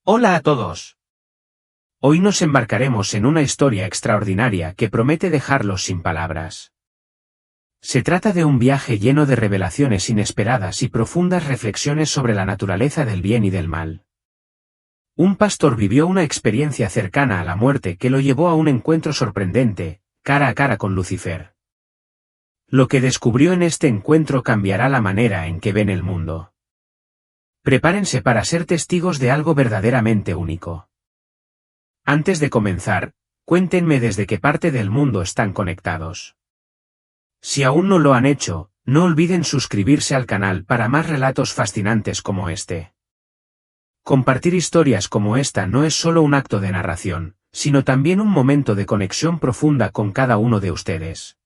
Hola a todos. Hoy nos embarcaremos en una historia extraordinaria que promete dejarlos sin palabras. Se trata de un viaje lleno de revelaciones inesperadas y profundas reflexiones sobre la naturaleza del bien y del mal. Un pastor vivió una experiencia cercana a la muerte que lo llevó a un encuentro sorprendente, cara a cara con Lucifer. Lo que descubrió en este encuentro cambiará la manera en que ven el mundo. Prepárense para ser testigos de algo verdaderamente único. Antes de comenzar, cuéntenme desde qué parte del mundo están conectados. Si aún no lo han hecho, no olviden suscribirse al canal para más relatos fascinantes como este. Compartir historias como esta no es solo un acto de narración, sino también un momento de conexión profunda con cada uno de ustedes.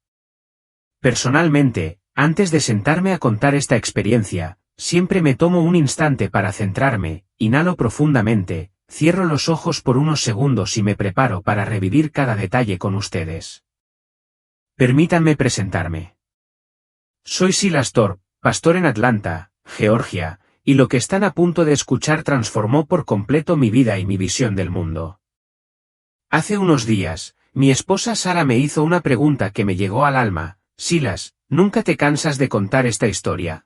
Personalmente, antes de sentarme a contar esta experiencia, siempre me tomo un instante para centrarme, inhalo profundamente, cierro los ojos por unos segundos y me preparo para revivir cada detalle con ustedes. Permítanme presentarme. Soy Silas Thorpe, pastor en Atlanta, Georgia, y lo que están a punto de escuchar transformó por completo mi vida y mi visión del mundo. Hace unos días, mi esposa Sara me hizo una pregunta que me llegó al alma: Silas, ¿nunca te cansas de contar esta historia?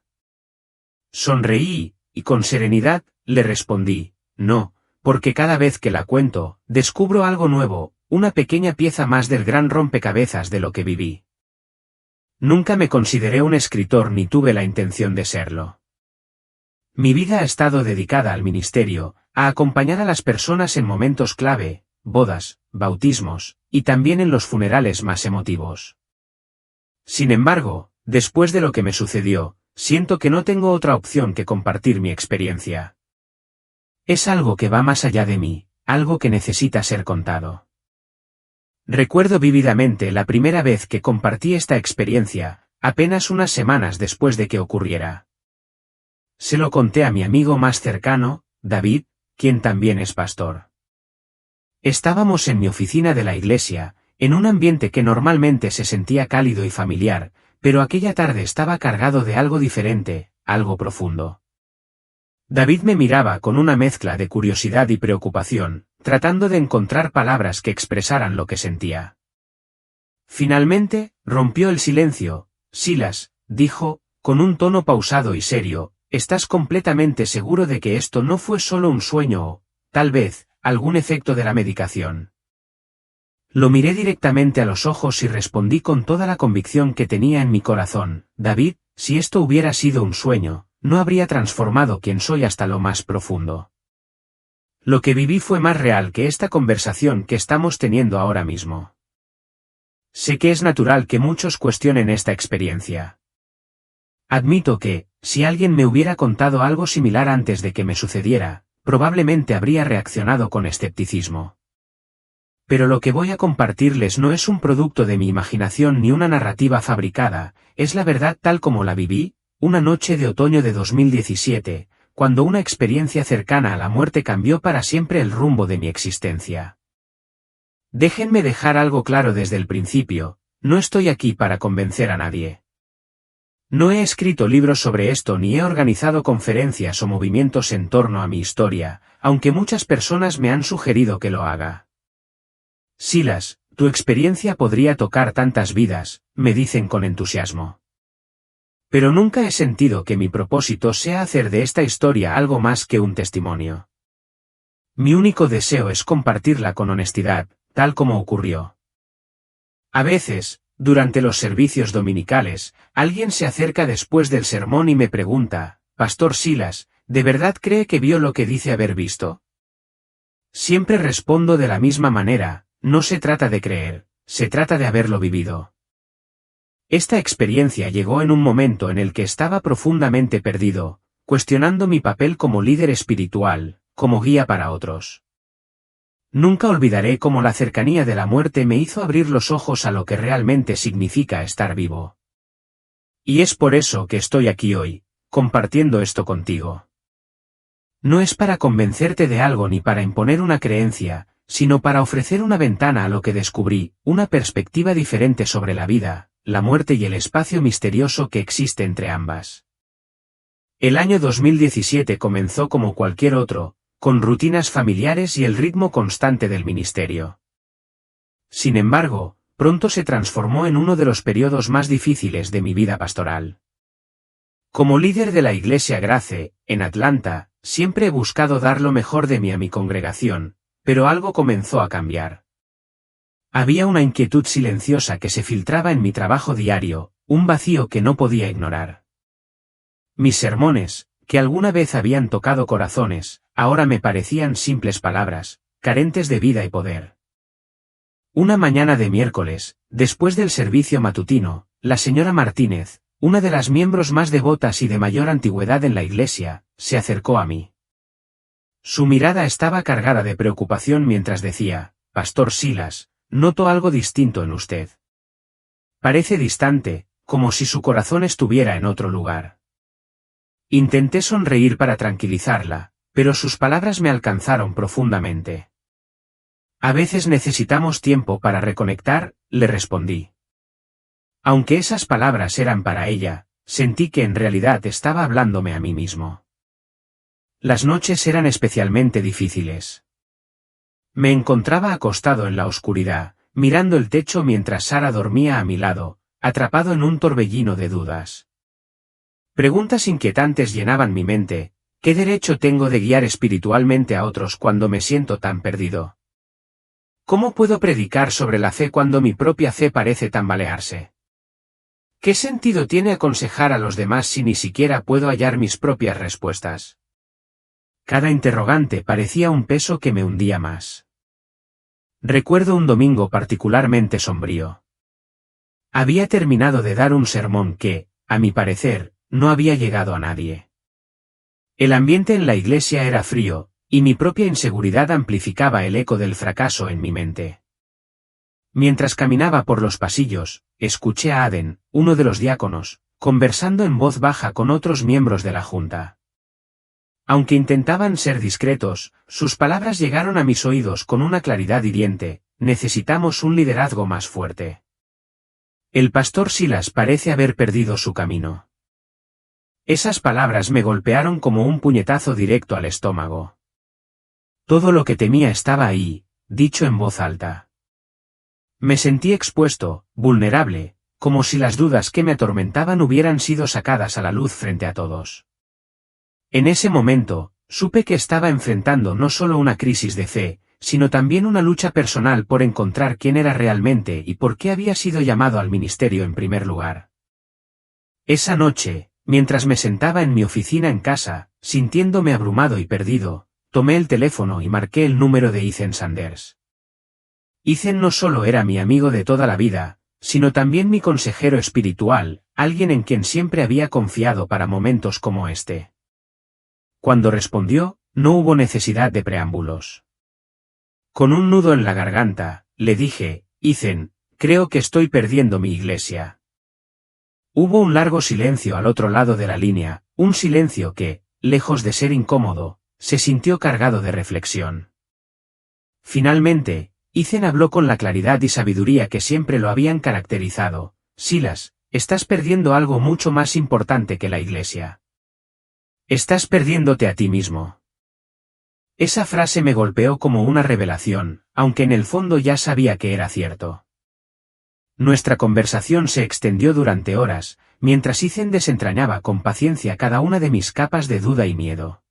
Sonreí, y con serenidad, le respondí: no, porque cada vez que la cuento, descubro algo nuevo, una pequeña pieza más del gran rompecabezas de lo que viví. Nunca me consideré un escritor ni tuve la intención de serlo. Mi vida ha estado dedicada al ministerio, a acompañar a las personas en momentos clave, bodas, bautismos, y también en los funerales más emotivos. Sin embargo, después de lo que me sucedió, siento que no tengo otra opción que compartir mi experiencia. Es algo que va más allá de mí, algo que necesita ser contado. Recuerdo vívidamente la primera vez que compartí esta experiencia, apenas unas semanas después de que ocurriera. Se lo conté a mi amigo más cercano, David, quien también es pastor. Estábamos en mi oficina de la iglesia, en un ambiente que normalmente se sentía cálido y familiar, pero aquella tarde estaba cargado de algo diferente, algo profundo. David me miraba con una mezcla de curiosidad y preocupación, tratando de encontrar palabras que expresaran lo que sentía. Finalmente, rompió el silencio. Silas, dijo, con un tono pausado y serio, ¿estás completamente seguro de que esto no fue solo un sueño o, tal vez, algún efecto de la medicación? Lo miré directamente a los ojos y respondí con toda la convicción que tenía en mi corazón: David, si esto hubiera sido un sueño, no habría transformado quien soy hasta lo más profundo. Lo que viví fue más real que esta conversación que estamos teniendo ahora mismo. Sé que es natural que muchos cuestionen esta experiencia. Admito que, si alguien me hubiera contado algo similar antes de que me sucediera, probablemente habría reaccionado con escepticismo. Pero lo que voy a compartirles no es un producto de mi imaginación ni una narrativa fabricada, es la verdad tal como la viví, una noche de otoño de 2017, cuando una experiencia cercana a la muerte cambió para siempre el rumbo de mi existencia. Déjenme dejar algo claro desde el principio: no estoy aquí para convencer a nadie. No he escrito libros sobre esto ni he organizado conferencias o movimientos en torno a mi historia, aunque muchas personas me han sugerido que lo haga. Silas, tu experiencia podría tocar tantas vidas, me dicen con entusiasmo. Pero nunca he sentido que mi propósito sea hacer de esta historia algo más que un testimonio. Mi único deseo es compartirla con honestidad, tal como ocurrió. A veces, durante los servicios dominicales, alguien se acerca después del sermón y me pregunta: Pastor Silas, ¿de verdad cree que vio lo que dice haber visto? Siempre respondo de la misma manera: no se trata de creer, se trata de haberlo vivido. Esta experiencia llegó en un momento en el que estaba profundamente perdido, cuestionando mi papel como líder espiritual, como guía para otros. Nunca olvidaré cómo la cercanía de la muerte me hizo abrir los ojos a lo que realmente significa estar vivo. Y es por eso que estoy aquí hoy, compartiendo esto contigo. No es para convencerte de algo ni para imponer una creencia, sino para ofrecer una ventana a lo que descubrí, una perspectiva diferente sobre la vida, la muerte y el espacio misterioso que existe entre ambas. El año 2017 comenzó como cualquier otro, con rutinas familiares y el ritmo constante del ministerio. Sin embargo, pronto se transformó en uno de los periodos más difíciles de mi vida pastoral. Como líder de la Iglesia Grace, en Atlanta, siempre he buscado dar lo mejor de mí a mi congregación, pero algo comenzó a cambiar. Había una inquietud silenciosa que se filtraba en mi trabajo diario, un vacío que no podía ignorar. Mis sermones, que alguna vez habían tocado corazones, ahora me parecían simples palabras, carentes de vida y poder. Una mañana de miércoles, después del servicio matutino, la señora Martínez, una de las miembros más devotas y de mayor antigüedad en la iglesia, se acercó a mí. Su mirada estaba cargada de preocupación mientras decía: «Pastor Silas, noto algo distinto en usted. Parece distante, como si su corazón estuviera en otro lugar». Intenté sonreír para tranquilizarla, pero sus palabras me alcanzaron profundamente. «A veces necesitamos tiempo para reconectar», le respondí. Aunque esas palabras eran para ella, sentí que en realidad estaba hablándome a mí mismo. Las noches eran especialmente difíciles. Me encontraba acostado en la oscuridad, mirando el techo mientras Sara dormía a mi lado, atrapado en un torbellino de dudas. Preguntas inquietantes llenaban mi mente. ¿Qué derecho tengo de guiar espiritualmente a otros cuando me siento tan perdido? ¿Cómo puedo predicar sobre la fe cuando mi propia fe parece tambalearse? ¿Qué sentido tiene aconsejar a los demás si ni siquiera puedo hallar mis propias respuestas? Cada interrogante parecía un peso que me hundía más. Recuerdo un domingo particularmente sombrío. Había terminado de dar un sermón que, a mi parecer, no había llegado a nadie. El ambiente en la iglesia era frío, y mi propia inseguridad amplificaba el eco del fracaso en mi mente. Mientras caminaba por los pasillos, escuché a Aden, uno de los diáconos, conversando en voz baja con otros miembros de la junta. Aunque intentaban ser discretos, sus palabras llegaron a mis oídos con una claridad hiriente: necesitamos un liderazgo más fuerte. El pastor Silas parece haber perdido su camino. Esas palabras me golpearon como un puñetazo directo al estómago. Todo lo que temía estaba ahí, dicho en voz alta. Me sentí expuesto, vulnerable, como si las dudas que me atormentaban hubieran sido sacadas a la luz frente a todos. En ese momento, supe que estaba enfrentando no solo una crisis de fe, sino también una lucha personal por encontrar quién era realmente y por qué había sido llamado al ministerio en primer lugar. Esa noche, mientras me sentaba en mi oficina en casa, sintiéndome abrumado y perdido, tomé el teléfono y marqué el número de Ethan Sanders. Ethan no solo era mi amigo de toda la vida, sino también mi consejero espiritual, alguien en quien siempre había confiado para momentos como este. Cuando respondió, no hubo necesidad de preámbulos. Con un nudo en la garganta, le dije: Ethan, creo que estoy perdiendo mi iglesia. Hubo un largo silencio al otro lado de la línea, un silencio que, lejos de ser incómodo, se sintió cargado de reflexión. Finalmente, Ethan habló con la claridad y sabiduría que siempre lo habían caracterizado: Silas, estás perdiendo algo mucho más importante que la iglesia. Estás perdiéndote a ti mismo. Esa frase me golpeó como una revelación, aunque en el fondo ya sabía que era cierto. Nuestra conversación se extendió durante horas, mientras Ethan desentrañaba con paciencia cada una de mis capas de duda y miedo.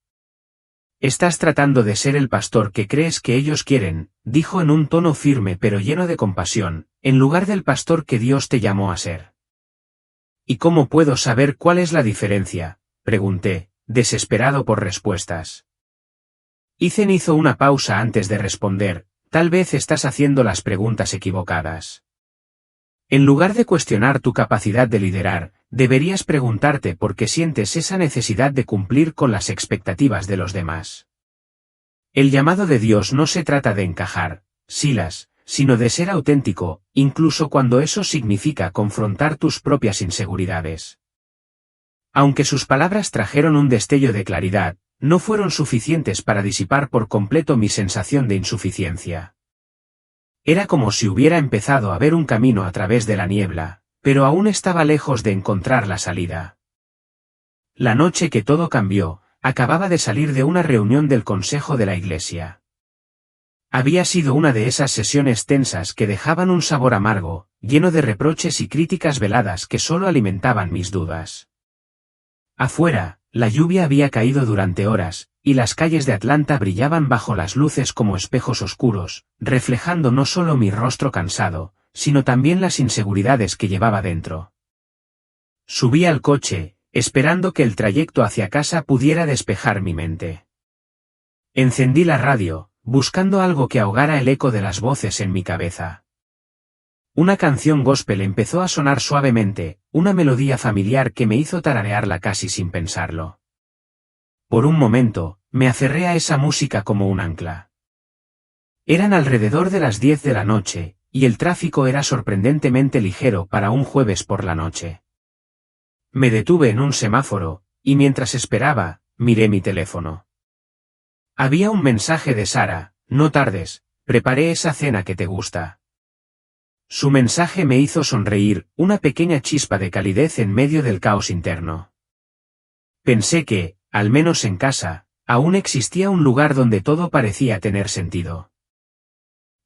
Estás tratando de ser el pastor que crees que ellos quieren, dijo en un tono firme pero lleno de compasión, en lugar del pastor que Dios te llamó a ser. ¿Y cómo puedo saber cuál es la diferencia?, pregunté, desesperado por respuestas. Ethan hizo una pausa antes de responder: tal vez estás haciendo las preguntas equivocadas. En lugar de cuestionar tu capacidad de liderar, deberías preguntarte por qué sientes esa necesidad de cumplir con las expectativas de los demás. El llamado de Dios no se trata de encajar, Silas, sino de ser auténtico, incluso cuando eso significa confrontar tus propias inseguridades. Aunque sus palabras trajeron un destello de claridad, no fueron suficientes para disipar por completo mi sensación de insuficiencia. Era como si hubiera empezado a ver un camino a través de la niebla, pero aún estaba lejos de encontrar la salida. La noche que todo cambió, Acababa de salir de una reunión del Consejo de la Iglesia. Había sido una de esas sesiones tensas que dejaban un sabor amargo, lleno de reproches y críticas veladas que solo alimentaban mis dudas. Afuera, la lluvia había caído durante horas, y las calles de Atlanta brillaban bajo las luces como espejos oscuros, reflejando no solo mi rostro cansado, sino también las inseguridades que llevaba dentro. Subí al coche, esperando que el trayecto hacia casa pudiera despejar mi mente. Encendí la radio, buscando algo que ahogara el eco de las voces en mi cabeza. Una canción gospel empezó a sonar suavemente, una melodía familiar que me hizo tararearla casi sin pensarlo. Por un momento, me aferré a esa música como un ancla. Eran alrededor de las 10 de la noche, y el tráfico era sorprendentemente ligero para un jueves por la noche. Me detuve en un semáforo, y mientras esperaba, miré mi teléfono. Había un mensaje de Sara: no tardes, preparé esa cena que te gusta. Su mensaje me hizo sonreír, una pequeña chispa de calidez en medio del caos interno. Pensé que, al menos en casa, aún existía un lugar donde todo parecía tener sentido.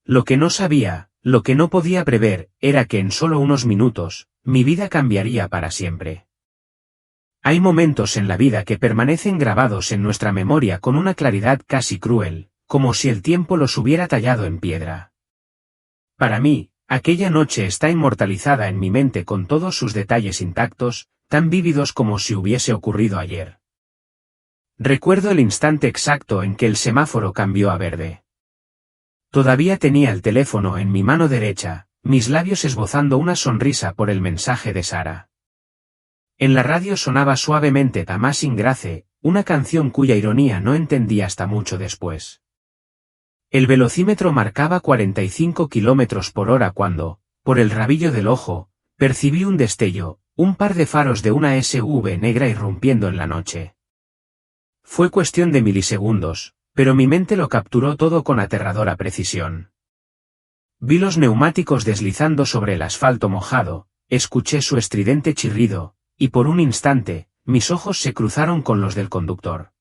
Lo que no sabía, lo que no podía prever, era que en solo unos minutos, mi vida cambiaría para siempre. Hay momentos en la vida que permanecen grabados en nuestra memoria con una claridad casi cruel, como si el tiempo los hubiera tallado en piedra. Para mí, aquella noche está inmortalizada en mi mente con todos sus detalles intactos, tan vívidos como si hubiese ocurrido ayer. Recuerdo el instante exacto en que el semáforo cambió a verde. Todavía tenía el teléfono en mi mano derecha, mis labios esbozando una sonrisa por el mensaje de Sara. En la radio sonaba suavemente Amazing Grace, una canción cuya ironía no entendí hasta mucho después. El velocímetro marcaba 45 km/h cuando, por el rabillo del ojo, percibí un destello, un par de faros de una SUV negra irrumpiendo en la noche. Fue cuestión de milisegundos, pero mi mente lo capturó todo con aterradora precisión. Vi los neumáticos deslizando sobre el asfalto mojado, escuché su estridente chirrido, y por un instante, mis ojos se cruzaron con los del conductor.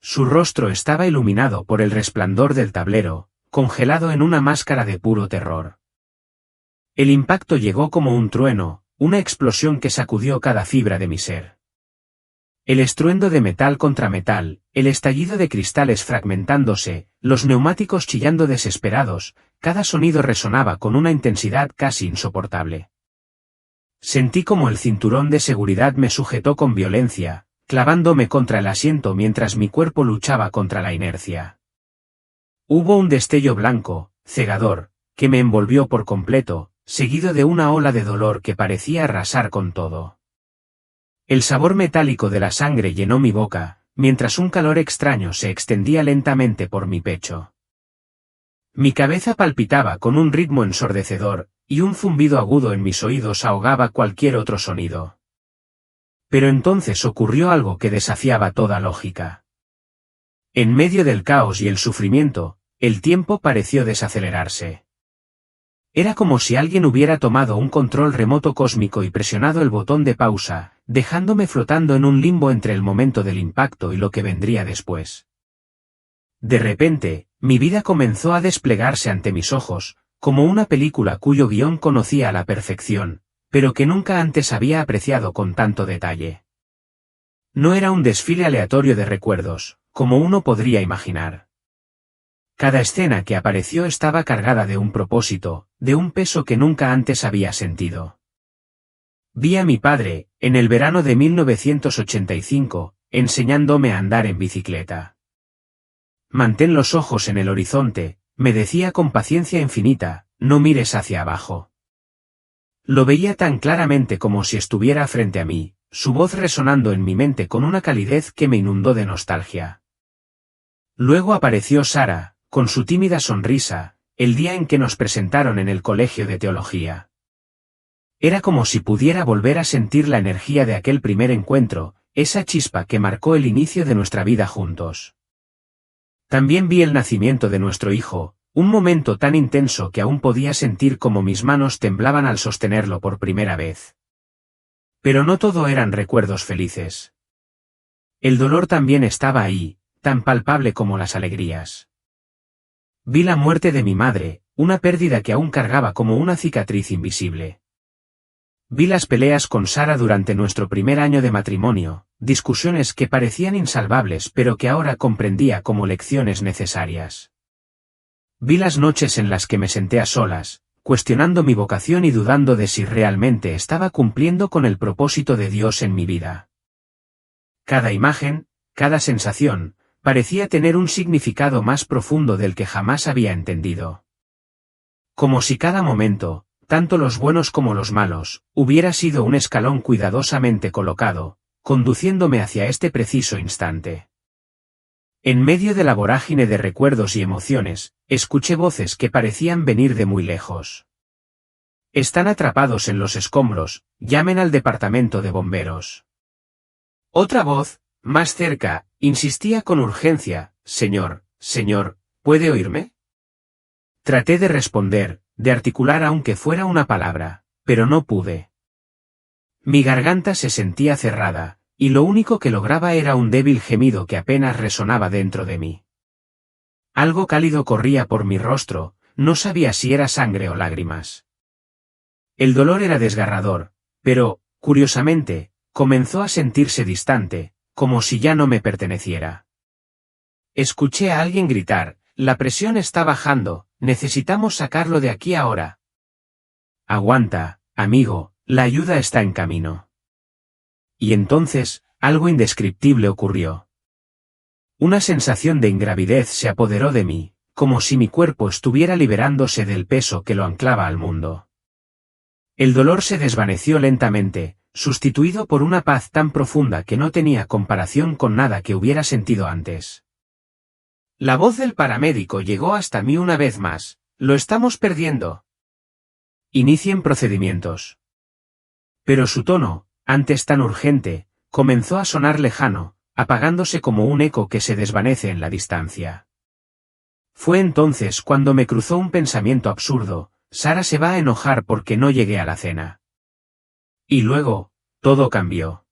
Su rostro estaba iluminado por el resplandor del tablero, congelado en una máscara de puro terror. El impacto llegó como un trueno, una explosión que sacudió cada fibra de mi ser. El estruendo de metal contra metal, el estallido de cristales fragmentándose, los neumáticos chillando desesperados, cada sonido resonaba con una intensidad casi insoportable. Sentí como el cinturón de seguridad me sujetó con violencia, clavándome contra el asiento mientras mi cuerpo luchaba contra la inercia. Hubo un destello blanco, cegador, que me envolvió por completo, seguido de una ola de dolor que parecía arrasar con todo. El sabor metálico de la sangre llenó mi boca, mientras un calor extraño se extendía lentamente por mi pecho. Mi cabeza palpitaba con un ritmo ensordecedor, y un zumbido agudo en mis oídos ahogaba cualquier otro sonido. Pero entonces ocurrió algo que desafiaba toda lógica. En medio del caos y el sufrimiento, el tiempo pareció desacelerarse. Era como si alguien hubiera tomado un control remoto cósmico y presionado el botón de pausa, dejándome flotando en un limbo entre el momento del impacto y lo que vendría después. De repente, mi vida comenzó a desplegarse ante mis ojos, como una película cuyo guión conocía a la perfección, pero que nunca antes había apreciado con tanto detalle. No era un desfile aleatorio de recuerdos, como uno podría imaginar. Cada escena que apareció estaba cargada de un propósito, de un peso que nunca antes había sentido. Vi a mi padre, en el verano de 1985, enseñándome a andar en bicicleta. Mantén los ojos en el horizonte, me decía con paciencia infinita, no mires hacia abajo. Lo veía tan claramente como si estuviera frente a mí, su voz resonando en mi mente con una calidez que me inundó de nostalgia. Luego apareció Sara, con su tímida sonrisa, el día en que nos presentaron en el colegio de teología. Era como si pudiera volver a sentir la energía de aquel primer encuentro, esa chispa que marcó el inicio de nuestra vida juntos. También vi el nacimiento de nuestro hijo, un momento tan intenso que aún podía sentir como mis manos temblaban al sostenerlo por primera vez. Pero no todo eran recuerdos felices. El dolor también estaba ahí, tan palpable como las alegrías. Vi la muerte de mi madre, una pérdida que aún cargaba como una cicatriz invisible. Vi las peleas con Sara durante nuestro primer año de matrimonio, discusiones que parecían insalvables pero que ahora comprendía como lecciones necesarias. Vi las noches en las que me senté a solas, cuestionando mi vocación y dudando de si realmente estaba cumpliendo con el propósito de Dios en mi vida. Cada imagen, cada sensación, parecía tener un significado más profundo del que jamás había entendido. Como si cada momento, tanto los buenos como los malos, hubiera sido un escalón cuidadosamente colocado, conduciéndome hacia este preciso instante. En medio de la vorágine de recuerdos y emociones, escuché voces que parecían venir de muy lejos. Están atrapados en los escombros, llamen al departamento de bomberos. Otra voz, más cerca, insistía con urgencia, señor, ¿puede oírme? Traté de responder, de articular aunque fuera una palabra, pero no pude. Mi garganta se sentía cerrada, y lo único que lograba era un débil gemido que apenas resonaba dentro de mí. Algo cálido corría por mi rostro, no sabía si era sangre o lágrimas. El dolor era desgarrador, pero, curiosamente, comenzó a sentirse distante, como si ya no me perteneciera. Escuché a alguien gritar, la presión está bajando, necesitamos sacarlo de aquí ahora. Aguanta, amigo, la ayuda está en camino. Y entonces, algo indescriptible ocurrió. Una sensación de ingravidez se apoderó de mí, como si mi cuerpo estuviera liberándose del peso que lo anclaba al mundo. El dolor se desvaneció lentamente, sustituido por una paz tan profunda que no tenía comparación con nada que hubiera sentido antes. La voz del paramédico llegó hasta mí una vez más, lo estamos perdiendo. Inicien procedimientos. Pero su tono, antes tan urgente, comenzó a sonar lejano, apagándose como un eco que se desvanece en la distancia. Fue entonces cuando me cruzó un pensamiento absurdo, Sara se va a enojar porque no llegué a la cena. Y luego, todo cambió.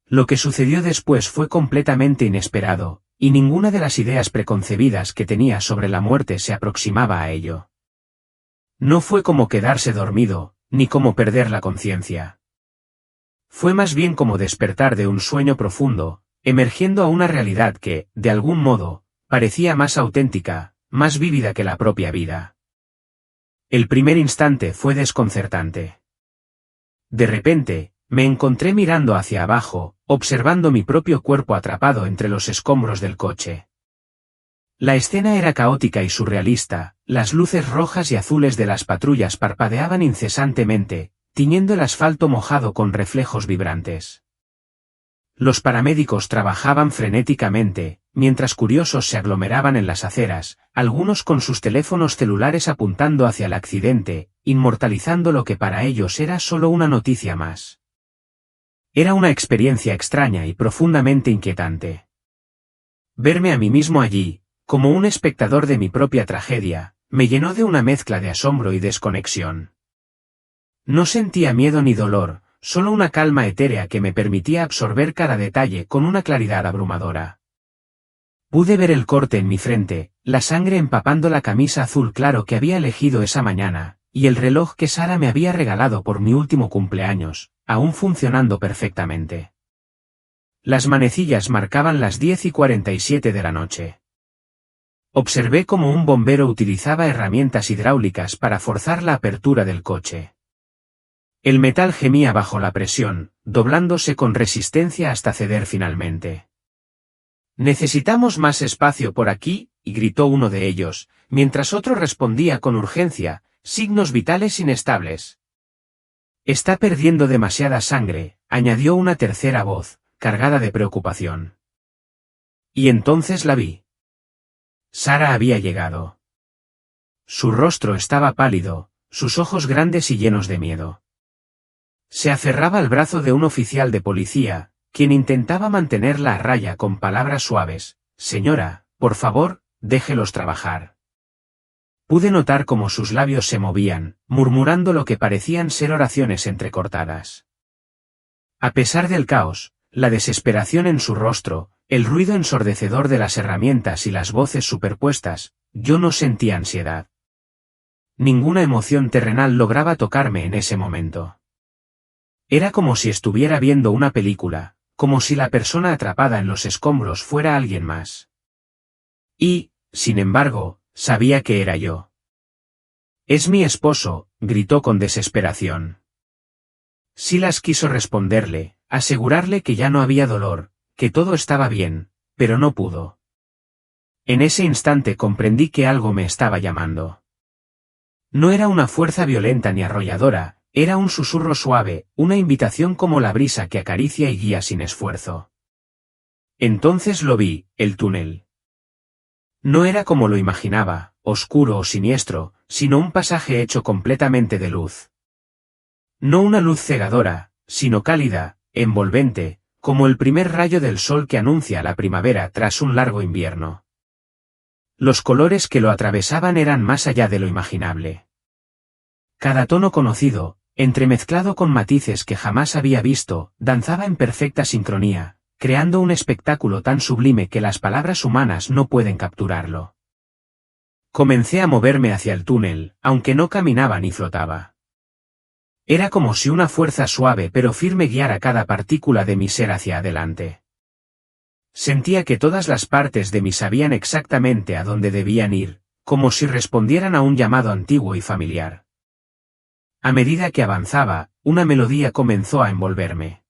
Lo que sucedió después fue completamente inesperado, y ninguna de las ideas preconcebidas que tenía sobre la muerte se aproximaba a ello. No fue como quedarse dormido, ni como perder la conciencia. Fue más bien como despertar de un sueño profundo, emergiendo a una realidad que, de algún modo, parecía más auténtica, más vívida que la propia vida. El primer instante fue desconcertante. De repente, me encontré mirando hacia abajo, observando mi propio cuerpo atrapado entre los escombros del coche. La escena era caótica y surrealista, las luces rojas y azules de las patrullas parpadeaban incesantemente, tiñendo el asfalto mojado con reflejos vibrantes. Los paramédicos trabajaban frenéticamente, mientras curiosos se aglomeraban en las aceras, algunos con sus teléfonos celulares apuntando hacia el accidente, inmortalizando lo que para ellos era solo una noticia más. Era una experiencia extraña y profundamente inquietante. Verme a mí mismo allí, como un espectador de mi propia tragedia, me llenó de una mezcla de asombro y desconexión. No sentía miedo ni dolor, solo una calma etérea que me permitía absorber cada detalle con una claridad abrumadora. Pude ver el corte en mi frente, la sangre empapando la camisa azul claro que había elegido esa mañana, y el reloj que Sara me había regalado por mi último cumpleaños, aún funcionando perfectamente. Las manecillas marcaban las 10:47 de la noche. Observé cómo un bombero utilizaba herramientas hidráulicas para forzar la apertura del coche. El metal gemía bajo la presión, doblándose con resistencia hasta ceder finalmente. «Necesitamos más espacio por aquí», gritó uno de ellos, mientras otro respondía con urgencia, «signos vitales inestables». «Está perdiendo demasiada sangre», añadió una tercera voz, cargada de preocupación. Y entonces la vi. Sara había llegado. Su rostro estaba pálido, sus ojos grandes y llenos de miedo. Se aferraba al brazo de un oficial de policía, quien intentaba mantenerla a raya con palabras suaves. «Señora, por favor, déjelos trabajar». Pude notar cómo sus labios se movían, murmurando lo que parecían ser oraciones entrecortadas. A pesar del caos, la desesperación en su rostro, el ruido ensordecedor de las herramientas y las voces superpuestas, yo no sentía ansiedad. Ninguna emoción terrenal lograba tocarme en ese momento. Era como si estuviera viendo una película, como si la persona atrapada en los escombros fuera alguien más. Y, sin embargo, sabía que era yo. «Es mi esposo», gritó con desesperación. Silas quiso responderle, asegurarle que ya no había dolor, que todo estaba bien, pero no pudo. En ese instante comprendí que algo me estaba llamando. No era una fuerza violenta ni arrolladora, era un susurro suave, una invitación como la brisa que acaricia y guía sin esfuerzo. Entonces lo vi, el túnel. No era como lo imaginaba, oscuro o siniestro, sino un pasaje hecho completamente de luz. No una luz cegadora, sino cálida, envolvente, como el primer rayo del sol que anuncia la primavera tras un largo invierno. Los colores que lo atravesaban eran más allá de lo imaginable. Cada tono conocido, entremezclado con matices que jamás había visto, danzaba en perfecta sincronía, creando un espectáculo tan sublime que las palabras humanas no pueden capturarlo. Comencé a moverme hacia el túnel, aunque no caminaba ni flotaba. Era como si una fuerza suave pero firme guiara cada partícula de mi ser hacia adelante. Sentía que todas las partes de mí sabían exactamente a dónde debían ir, como si respondieran a un llamado antiguo y familiar. A medida que avanzaba, una melodía comenzó a envolverme.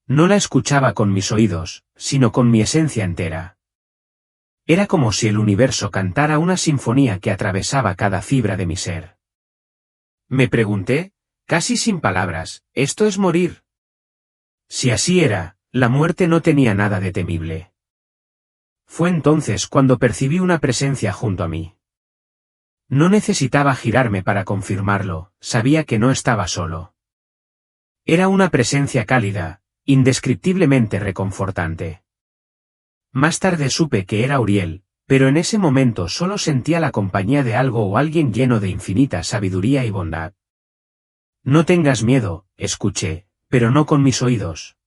No la escuchaba con mis oídos, sino con mi esencia entera. Era como si el universo cantara una sinfonía que atravesaba cada fibra de mi ser. Me pregunté, casi sin palabras, ¿esto es morir? Si así era, la muerte no tenía nada de temible. Fue entonces cuando percibí una presencia junto a mí. No necesitaba girarme para confirmarlo, sabía que no estaba solo. Era una presencia cálida, indescriptiblemente reconfortante. Más tarde supe que era Uriel, pero en ese momento solo sentía la compañía de algo o alguien lleno de infinita sabiduría y bondad. No tengas miedo, escuché, pero no con mis oídos.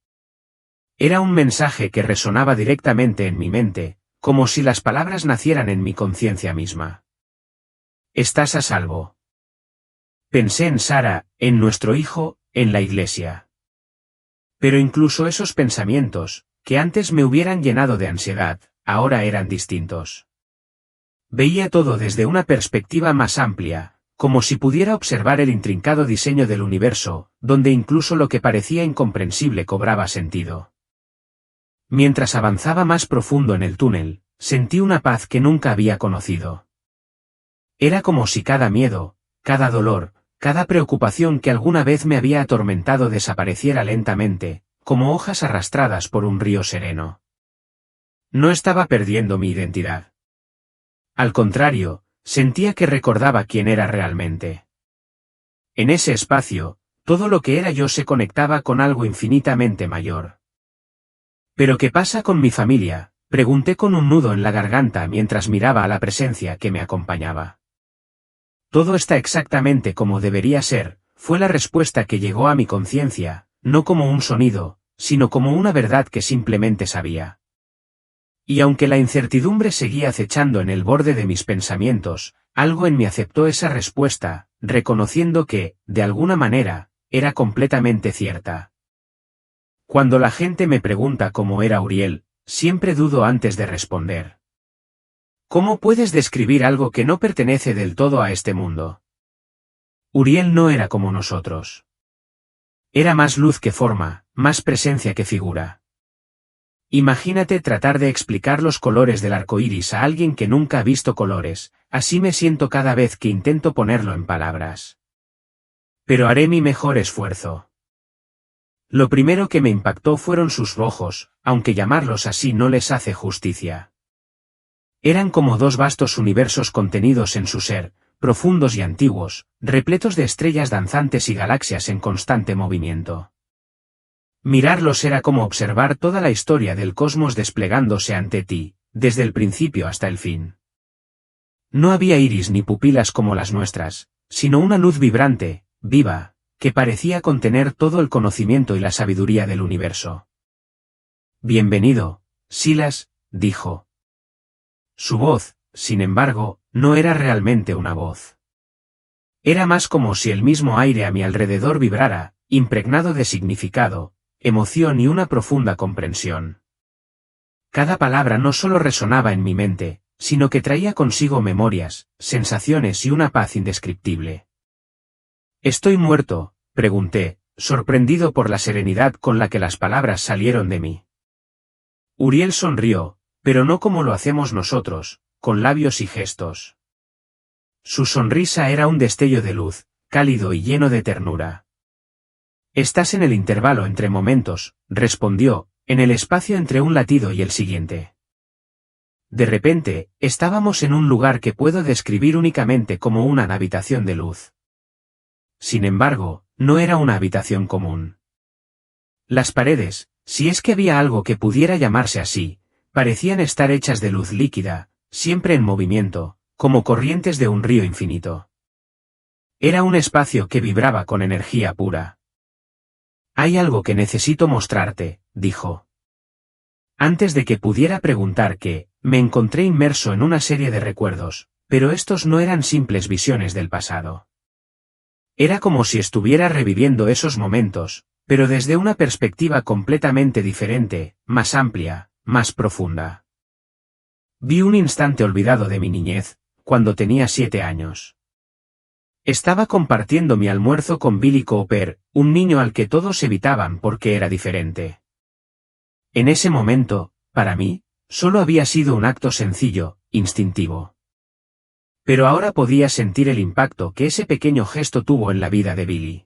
Era un mensaje que resonaba directamente en mi mente, como si las palabras nacieran en mi conciencia misma. Estás a salvo. Pensé en Sara, en nuestro hijo, en la iglesia. Pero incluso esos pensamientos, que antes me hubieran llenado de ansiedad, ahora eran distintos. Veía todo desde una perspectiva más amplia, como si pudiera observar el intrincado diseño del universo, donde incluso lo que parecía incomprensible cobraba sentido. Mientras avanzaba más profundo en el túnel, sentí una paz que nunca había conocido. Era como si cada miedo, cada dolor, cada preocupación que alguna vez me había atormentado desapareciera lentamente, como hojas arrastradas por un río sereno. No estaba perdiendo mi identidad. Al contrario, sentía que recordaba quién era realmente. En ese espacio, todo lo que era yo se conectaba con algo infinitamente mayor. ¿Pero qué pasa con mi familia?, pregunté con un nudo en la garganta mientras miraba a la presencia que me acompañaba. Todo está exactamente como debería ser, fue la respuesta que llegó a mi conciencia, no como un sonido, sino como una verdad que simplemente sabía. Y aunque la incertidumbre seguía acechando en el borde de mis pensamientos, algo en mí aceptó esa respuesta, reconociendo que, de alguna manera, era completamente cierta. Cuando la gente me pregunta cómo era Uriel, siempre dudo antes de responder. ¿Cómo puedes describir algo que no pertenece del todo a este mundo? Uriel no era como nosotros. Era más luz que forma, más presencia que figura. Imagínate tratar de explicar los colores del arco iris a alguien que nunca ha visto colores, así me siento cada vez que intento ponerlo en palabras. Pero haré mi mejor esfuerzo. Lo primero que me impactó fueron sus ojos, aunque llamarlos así no les hace justicia. Eran como dos vastos universos contenidos en su ser, profundos y antiguos, repletos de estrellas danzantes y galaxias en constante movimiento. Mirarlos era como observar toda la historia del cosmos desplegándose ante ti, desde el principio hasta el fin. No había iris ni pupilas como las nuestras, sino una luz vibrante, viva, que parecía contener todo el conocimiento y la sabiduría del universo. Bienvenido, Silas, dijo. Su voz, sin embargo, no era realmente una voz. Era más como si el mismo aire a mi alrededor vibrara, impregnado de significado, emoción y una profunda comprensión. Cada palabra no solo resonaba en mi mente, sino que traía consigo memorias, sensaciones y una paz indescriptible. ¿Estoy muerto?, pregunté, sorprendido por la serenidad con la que las palabras salieron de mí. Uriel sonrió, pero no como lo hacemos nosotros, con labios y gestos. Su sonrisa era un destello de luz, cálido y lleno de ternura. Estás en el intervalo entre momentos, respondió, en el espacio entre un latido y el siguiente. De repente, estábamos en un lugar que puedo describir únicamente como una habitación de luz. Sin embargo, no era una habitación común. Las paredes, si es que había algo que pudiera llamarse así, parecían estar hechas de luz líquida, siempre en movimiento, como corrientes de un río infinito. Era un espacio que vibraba con energía pura. Hay algo que necesito mostrarte, dijo. Antes de que pudiera preguntar qué, me encontré inmerso en una serie de recuerdos, pero estos no eran simples visiones del pasado. Era como si estuviera reviviendo esos momentos, pero desde una perspectiva completamente diferente, más amplia, más profunda. Vi un instante olvidado de mi niñez, cuando tenía 7 años. Estaba compartiendo mi almuerzo con Billy Cooper, un niño al que todos evitaban porque era diferente. En ese momento, para mí, solo había sido un acto sencillo, instintivo. Pero ahora podía sentir el impacto que ese pequeño gesto tuvo en la vida de Billy.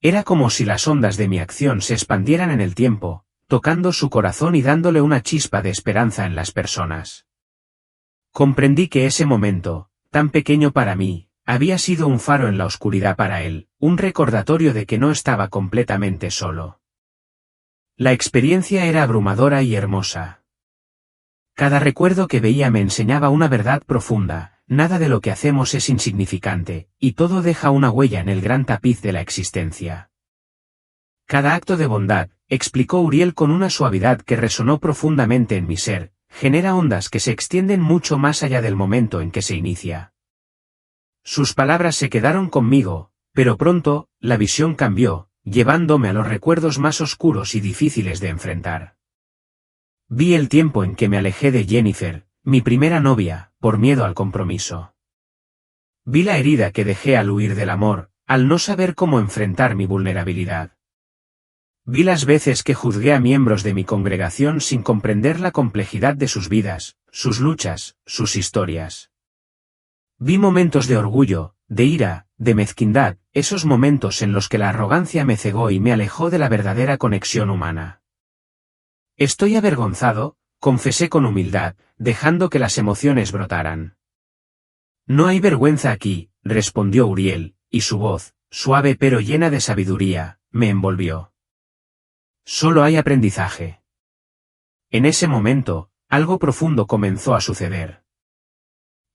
Era como si las ondas de mi acción se expandieran en el tiempo, tocando su corazón y dándole una chispa de esperanza en las personas. Comprendí que ese momento, tan pequeño para mí, había sido un faro en la oscuridad para él, un recordatorio de que no estaba completamente solo. La experiencia era abrumadora y hermosa. Cada recuerdo que veía me enseñaba una verdad profunda: nada de lo que hacemos es insignificante, y todo deja una huella en el gran tapiz de la existencia. Cada acto de bondad, explicó Uriel con una suavidad que resonó profundamente en mi ser, genera ondas que se extienden mucho más allá del momento en que se inicia. Sus palabras se quedaron conmigo, pero pronto, la visión cambió, llevándome a los recuerdos más oscuros y difíciles de enfrentar. Vi el tiempo en que me alejé de Jennifer, mi primera novia, por miedo al compromiso. Vi la herida que dejé al huir del amor, al no saber cómo enfrentar mi vulnerabilidad. Vi las veces que juzgué a miembros de mi congregación sin comprender la complejidad de sus vidas, sus luchas, sus historias. Vi momentos de orgullo, de ira, de mezquindad, esos momentos en los que la arrogancia me cegó y me alejó de la verdadera conexión humana. Estoy avergonzado, confesé con humildad, dejando que las emociones brotaran. No hay vergüenza aquí, respondió Uriel, y su voz, suave pero llena de sabiduría, me envolvió. Solo hay aprendizaje. En ese momento, algo profundo comenzó a suceder.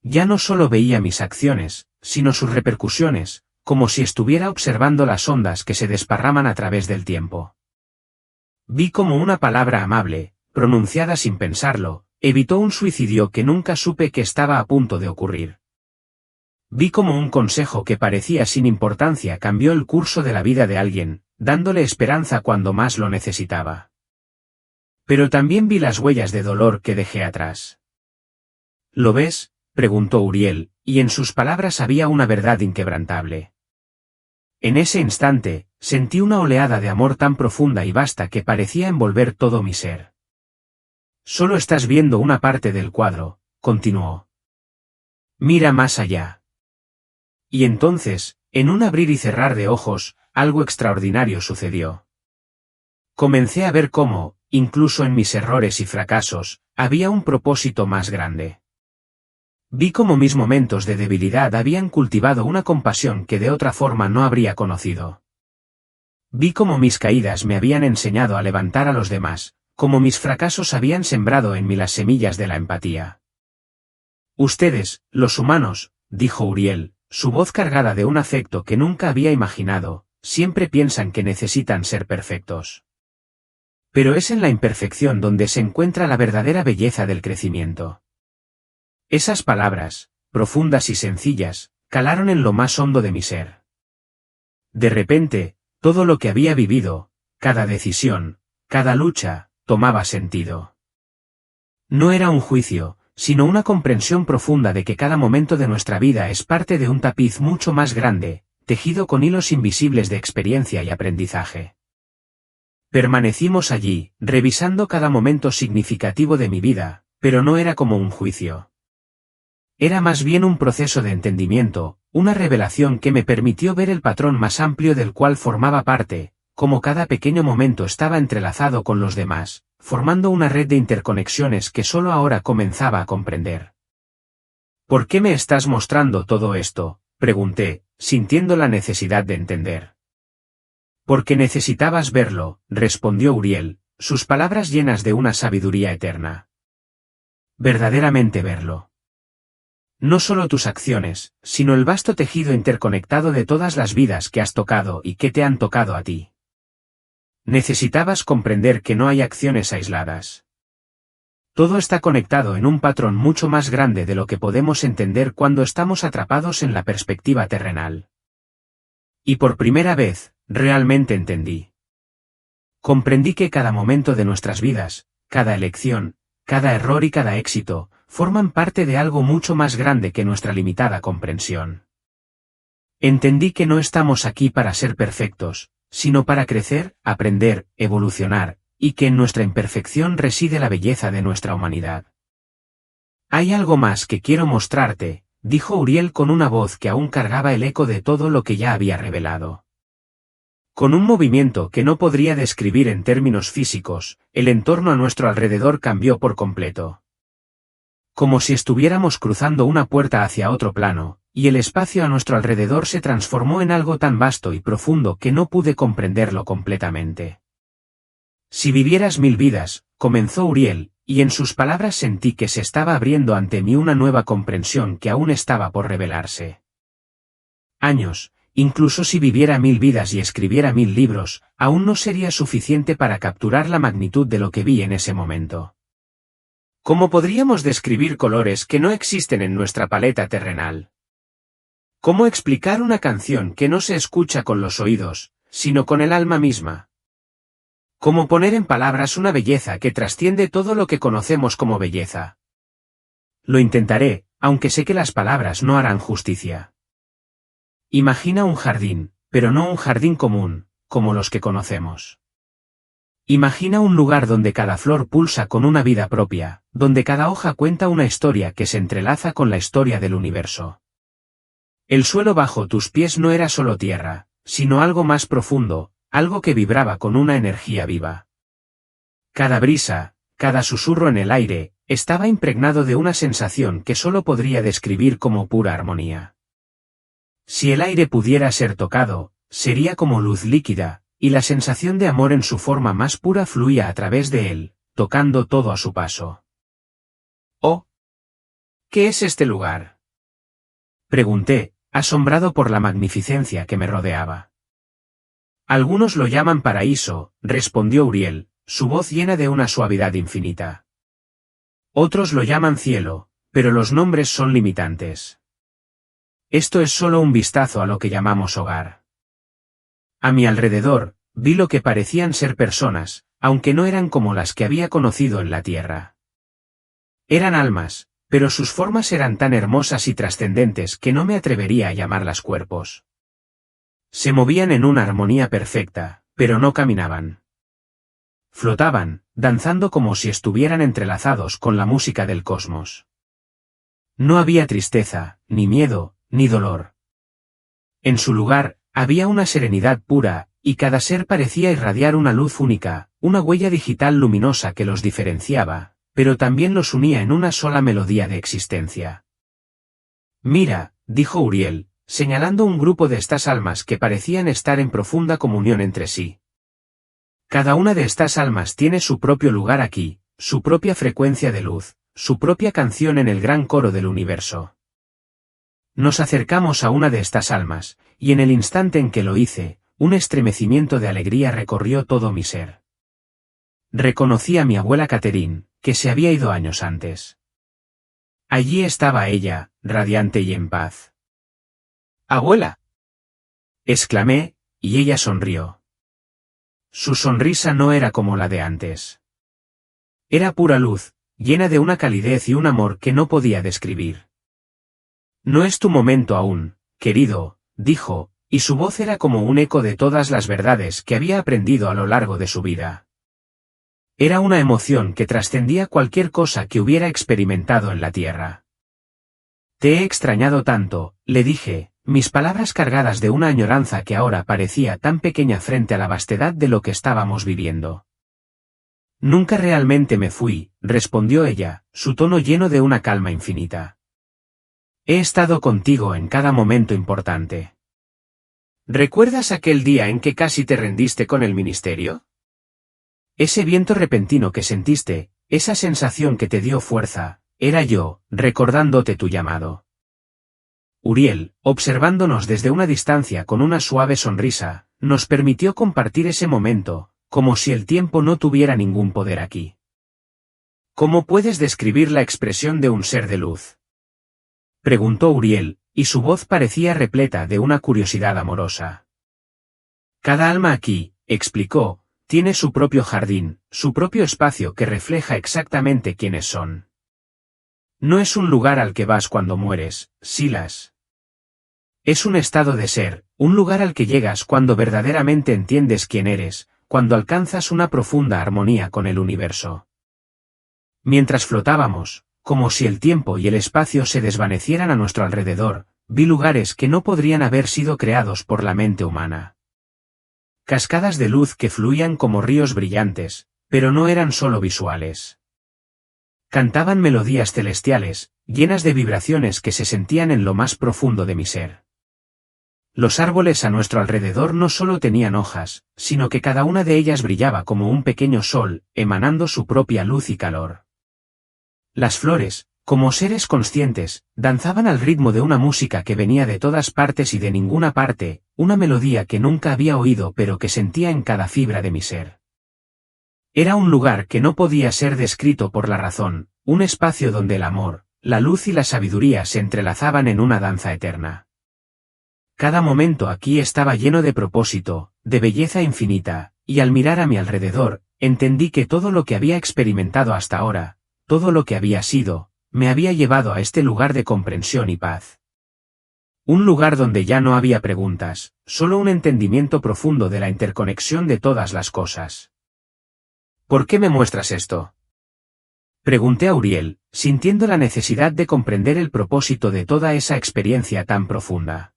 Ya no solo veía mis acciones, sino sus repercusiones, como si estuviera observando las ondas que se desparraman a través del tiempo. Vi como una palabra amable, pronunciada sin pensarlo, evitó un suicidio que nunca supe que estaba a punto de ocurrir. Vi como un consejo que parecía sin importancia cambió el curso de la vida de alguien, dándole esperanza cuando más lo necesitaba. Pero también vi las huellas de dolor que dejé atrás. ¿Lo ves?, preguntó Uriel, y en sus palabras había una verdad inquebrantable. En ese instante, sentí una oleada de amor tan profunda y vasta que parecía envolver todo mi ser. Solo estás viendo una parte del cuadro, continuó. Mira más allá. Y entonces, en un abrir y cerrar de ojos, algo extraordinario sucedió. Comencé a ver cómo, incluso en mis errores y fracasos, había un propósito más grande. Vi cómo mis momentos de debilidad habían cultivado una compasión que de otra forma no habría conocido. Vi cómo mis caídas me habían enseñado a levantar a los demás, cómo mis fracasos habían sembrado en mí las semillas de la empatía. Ustedes, los humanos, dijo Uriel, su voz cargada de un afecto que nunca había imaginado, siempre piensan que necesitan ser perfectos. Pero es en la imperfección donde se encuentra la verdadera belleza del crecimiento. Esas palabras, profundas y sencillas, calaron en lo más hondo de mi ser. De repente, todo lo que había vivido, cada decisión, cada lucha, tomaba sentido. No era un juicio, sino una comprensión profunda de que cada momento de nuestra vida es parte de un tapiz mucho más grande, tejido con hilos invisibles de experiencia y aprendizaje. Permanecimos allí, revisando cada momento significativo de mi vida, pero no era como un juicio. Era más bien un proceso de entendimiento, una revelación que me permitió ver el patrón más amplio del cual formaba parte, como cada pequeño momento estaba entrelazado con los demás, formando una red de interconexiones que solo ahora comenzaba a comprender. ¿Por qué me estás mostrando todo esto?, pregunté, sintiendo la necesidad de entender. Porque necesitabas verlo, respondió Uriel, sus palabras llenas de una sabiduría eterna. Verdaderamente verlo. No solo tus acciones, sino el vasto tejido interconectado de todas las vidas que has tocado y que te han tocado a ti. Necesitabas comprender que no hay acciones aisladas. Todo está conectado en un patrón mucho más grande de lo que podemos entender cuando estamos atrapados en la perspectiva terrenal. Y por primera vez, realmente entendí. Comprendí que cada momento de nuestras vidas, cada elección, cada error y cada éxito, forman parte de algo mucho más grande que nuestra limitada comprensión. Entendí que no estamos aquí para ser perfectos, sino para crecer, aprender, evolucionar, y que en nuestra imperfección reside la belleza de nuestra humanidad. Hay algo más que quiero mostrarte, dijo Uriel con una voz que aún cargaba el eco de todo lo que ya había revelado. Con un movimiento que no podría describir en términos físicos, el entorno a nuestro alrededor cambió por completo. Como si estuviéramos cruzando una puerta hacia otro plano, y el espacio a nuestro alrededor se transformó en algo tan vasto y profundo que no pude comprenderlo completamente. Si vivieras 1000 vidas, comenzó Uriel, y en sus palabras sentí que se estaba abriendo ante mí una nueva comprensión que aún estaba por revelarse. Años, incluso si viviera 1000 vidas y escribiera 1000 libros, aún no sería suficiente para capturar la magnitud de lo que vi en ese momento. ¿Cómo podríamos describir colores que no existen en nuestra paleta terrenal? ¿Cómo explicar una canción que no se escucha con los oídos, sino con el alma misma? ¿Cómo poner en palabras una belleza que trasciende todo lo que conocemos como belleza? Lo intentaré, aunque sé que las palabras no harán justicia. Imagina un jardín, pero no un jardín común, como los que conocemos. Imagina un lugar donde cada flor pulsa con una vida propia, donde cada hoja cuenta una historia que se entrelaza con la historia del universo. El suelo bajo tus pies no era solo tierra, sino algo más profundo, algo que vibraba con una energía viva. Cada brisa, cada susurro en el aire, estaba impregnado de una sensación que solo podría describir como pura armonía. Si el aire pudiera ser tocado, sería como luz líquida, y la sensación de amor en su forma más pura fluía a través de él, tocando todo a su paso. «Oh, ¿qué es este lugar?», pregunté, asombrado por la magnificencia que me rodeaba. Algunos lo llaman paraíso, respondió Uriel, su voz llena de una suavidad infinita. Otros lo llaman cielo, pero los nombres son limitantes. Esto es solo un vistazo a lo que llamamos hogar. A mi alrededor, vi lo que parecían ser personas, aunque no eran como las que había conocido en la tierra. Eran almas, pero sus formas eran tan hermosas y trascendentes que no me atrevería a llamarlas cuerpos. Se movían en una armonía perfecta, pero no caminaban. Flotaban, danzando como si estuvieran entrelazados con la música del cosmos. No había tristeza, ni miedo, ni dolor. En su lugar, había una serenidad pura, y cada ser parecía irradiar una luz única, una huella digital luminosa que los diferenciaba, pero también los unía en una sola melodía de existencia. «Mira», dijo Uriel, señalando un grupo de estas almas que parecían estar en profunda comunión entre sí. Cada una de estas almas tiene su propio lugar aquí, su propia frecuencia de luz, su propia canción en el gran coro del universo. Nos acercamos a una de estas almas, y en el instante en que lo hice, un estremecimiento de alegría recorrió todo mi ser. reconocí a mi abuela Catherine, que se había ido años antes. Allí estaba ella, radiante y en paz. «¡Abuela!», exclamé, y ella sonrió. Su sonrisa no era como la de antes. Era pura luz, llena de una calidez y un amor que no podía describir. «No es tu momento aún, querido», dijo, y su voz era como un eco de todas las verdades que había aprendido a lo largo de su vida. Era una emoción que trascendía cualquier cosa que hubiera experimentado en la tierra. «Te he extrañado tanto», le dije, mis palabras cargadas de una añoranza que ahora parecía tan pequeña frente a la vastedad de lo que estábamos viviendo. «Nunca realmente me fui», respondió ella, su tono lleno de una calma infinita. «He estado contigo en cada momento importante». «¿Recuerdas aquel día en que casi te rendiste con el ministerio? Ese viento repentino que sentiste, esa sensación que te dio fuerza, era yo, recordándote tu llamado». Uriel, observándonos desde una distancia con una suave sonrisa, nos permitió compartir ese momento, como si el tiempo no tuviera ningún poder aquí. «¿Cómo puedes describir la expresión de un ser de luz?», preguntó Uriel, y su voz parecía repleta de una curiosidad amorosa. «Cada alma aquí», explicó, «tiene su propio jardín, su propio espacio que refleja exactamente quiénes son. No es un lugar al que vas cuando mueres, Silas. Es un estado de ser, un lugar al que llegas cuando verdaderamente entiendes quién eres, cuando alcanzas una profunda armonía con el universo». Mientras flotábamos, como si el tiempo y el espacio se desvanecieran a nuestro alrededor, vi lugares que no podrían haber sido creados por la mente humana. Cascadas de luz que fluían como ríos brillantes, pero no eran solo visuales. Cantaban melodías celestiales, llenas de vibraciones que se sentían en lo más profundo de mi ser. Los árboles a nuestro alrededor no solo tenían hojas, sino que cada una de ellas brillaba como un pequeño sol, emanando su propia luz y calor. Las flores, como seres conscientes, danzaban al ritmo de una música que venía de todas partes y de ninguna parte, una melodía que nunca había oído pero que sentía en cada fibra de mi ser. Era un lugar que no podía ser descrito por la razón, un espacio donde el amor, la luz y la sabiduría se entrelazaban en una danza eterna. Cada momento aquí estaba lleno de propósito, de belleza infinita, y al mirar a mi alrededor, entendí que todo lo que había experimentado hasta ahora, todo lo que había sido, me había llevado a este lugar de comprensión y paz. Un lugar donde ya no había preguntas, solo un entendimiento profundo de la interconexión de todas las cosas. «¿Por qué me muestras esto?», pregunté a Uriel, sintiendo la necesidad de comprender el propósito de toda esa experiencia tan profunda.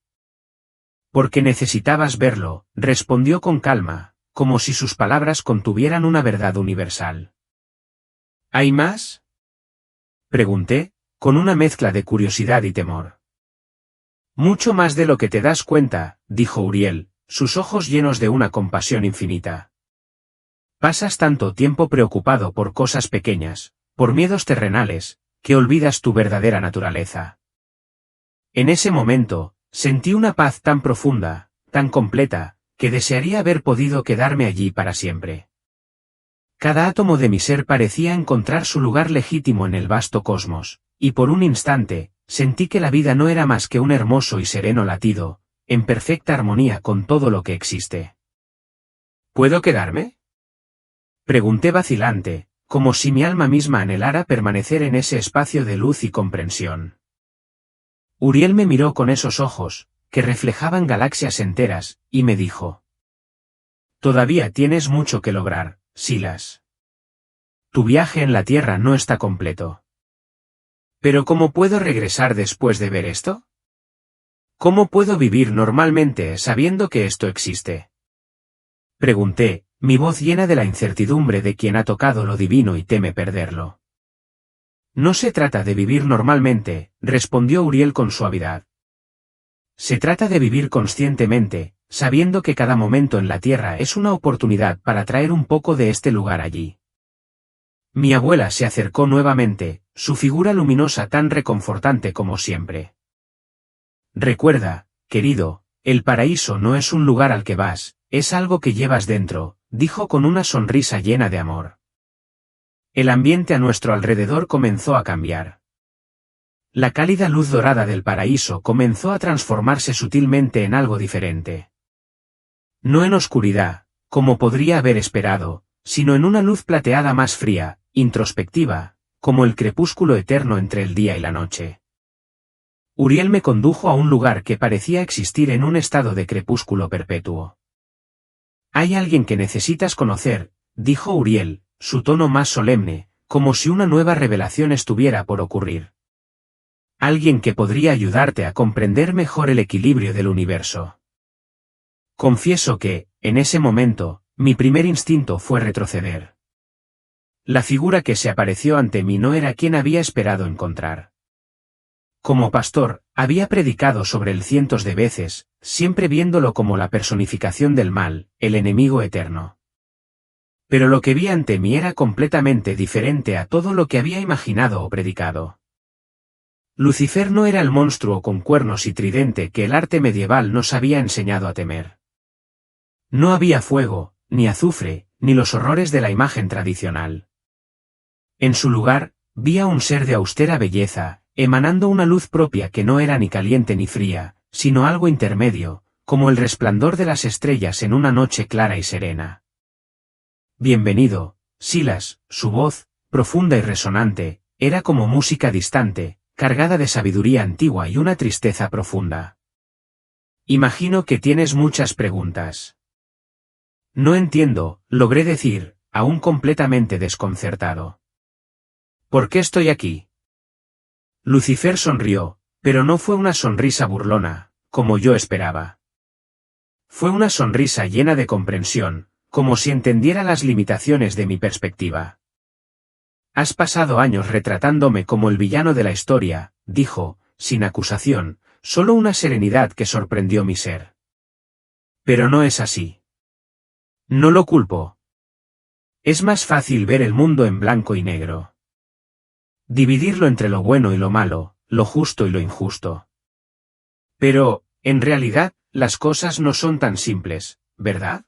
«Porque necesitabas verlo», respondió con calma, como si sus palabras contuvieran una verdad universal. «¿Hay más?», pregunté, con una mezcla de curiosidad y temor. «Mucho más de lo que te das cuenta», dijo Uriel, sus ojos llenos de una compasión infinita. «Pasas tanto tiempo preocupado por cosas pequeñas, por miedos terrenales, que olvidas tu verdadera naturaleza». En ese momento, sentí una paz tan profunda, tan completa, que desearía haber podido quedarme allí para siempre. Cada átomo de mi ser parecía encontrar su lugar legítimo en el vasto cosmos, y por un instante, sentí que la vida no era más que un hermoso y sereno latido, en perfecta armonía con todo lo que existe. «¿Puedo quedarme?», pregunté vacilante, como si mi alma misma anhelara permanecer en ese espacio de luz y comprensión. Uriel me miró con esos ojos, que reflejaban galaxias enteras, y me dijo: «Todavía tienes mucho que lograr, Silas. Tu viaje en la Tierra no está completo». «¿Pero cómo puedo regresar después de ver esto? ¿Cómo puedo vivir normalmente sabiendo que esto existe?», pregunté, mi voz llena de la incertidumbre de quien ha tocado lo divino y teme perderlo. «No se trata de vivir normalmente», respondió Uriel con suavidad. «Se trata de vivir conscientemente, sabiendo que cada momento en la Tierra es una oportunidad para traer un poco de este lugar allí». Mi abuela se acercó nuevamente, su figura luminosa tan reconfortante como siempre. «Recuerda, querido, el paraíso no es un lugar al que vas, es algo que llevas dentro», dijo con una sonrisa llena de amor. El ambiente a nuestro alrededor comenzó a cambiar. La cálida luz dorada del paraíso comenzó a transformarse sutilmente en algo diferente. No en oscuridad, como podría haber esperado, sino en una luz plateada más fría, introspectiva, como el crepúsculo eterno entre el día y la noche. Uriel me condujo a un lugar que parecía existir en un estado de crepúsculo perpetuo. «Hay alguien que necesitas conocer», dijo Uriel, su tono más solemne, como si una nueva revelación estuviera por ocurrir. «Alguien que podría ayudarte a comprender mejor el equilibrio del universo». Confieso que, en ese momento, mi primer instinto fue retroceder. La figura que se apareció ante mí no era quien había esperado encontrar. Como pastor, había predicado sobre él cientos de veces, siempre viéndolo como la personificación del mal, el enemigo eterno. Pero lo que vi ante mí era completamente diferente a todo lo que había imaginado o predicado. Lucifer no era el monstruo con cuernos y tridente que el arte medieval nos había enseñado a temer. No había fuego, ni azufre, ni los horrores de la imagen tradicional. En su lugar, vi a un ser de austera belleza, emanando una luz propia que no era ni caliente ni fría, sino algo intermedio, como el resplandor de las estrellas en una noche clara y serena. «Bienvenido, Silas», su voz, profunda y resonante, era como música distante, cargada de sabiduría antigua y una tristeza profunda. «Imagino que tienes muchas preguntas». «No entiendo», logré decir, aún completamente desconcertado. «¿Por qué estoy aquí?» Lucifer sonrió, pero no fue una sonrisa burlona, como yo esperaba. Fue una sonrisa llena de comprensión, como si entendiera las limitaciones de mi perspectiva. «Has pasado años retratándome como el villano de la historia», dijo, sin acusación, solo una serenidad que sorprendió mi ser. «Pero no es así. No lo culpo. Es más fácil ver el mundo en blanco y negro. Dividirlo entre lo bueno y lo malo, lo justo y lo injusto. Pero, en realidad, las cosas no son tan simples, ¿verdad?»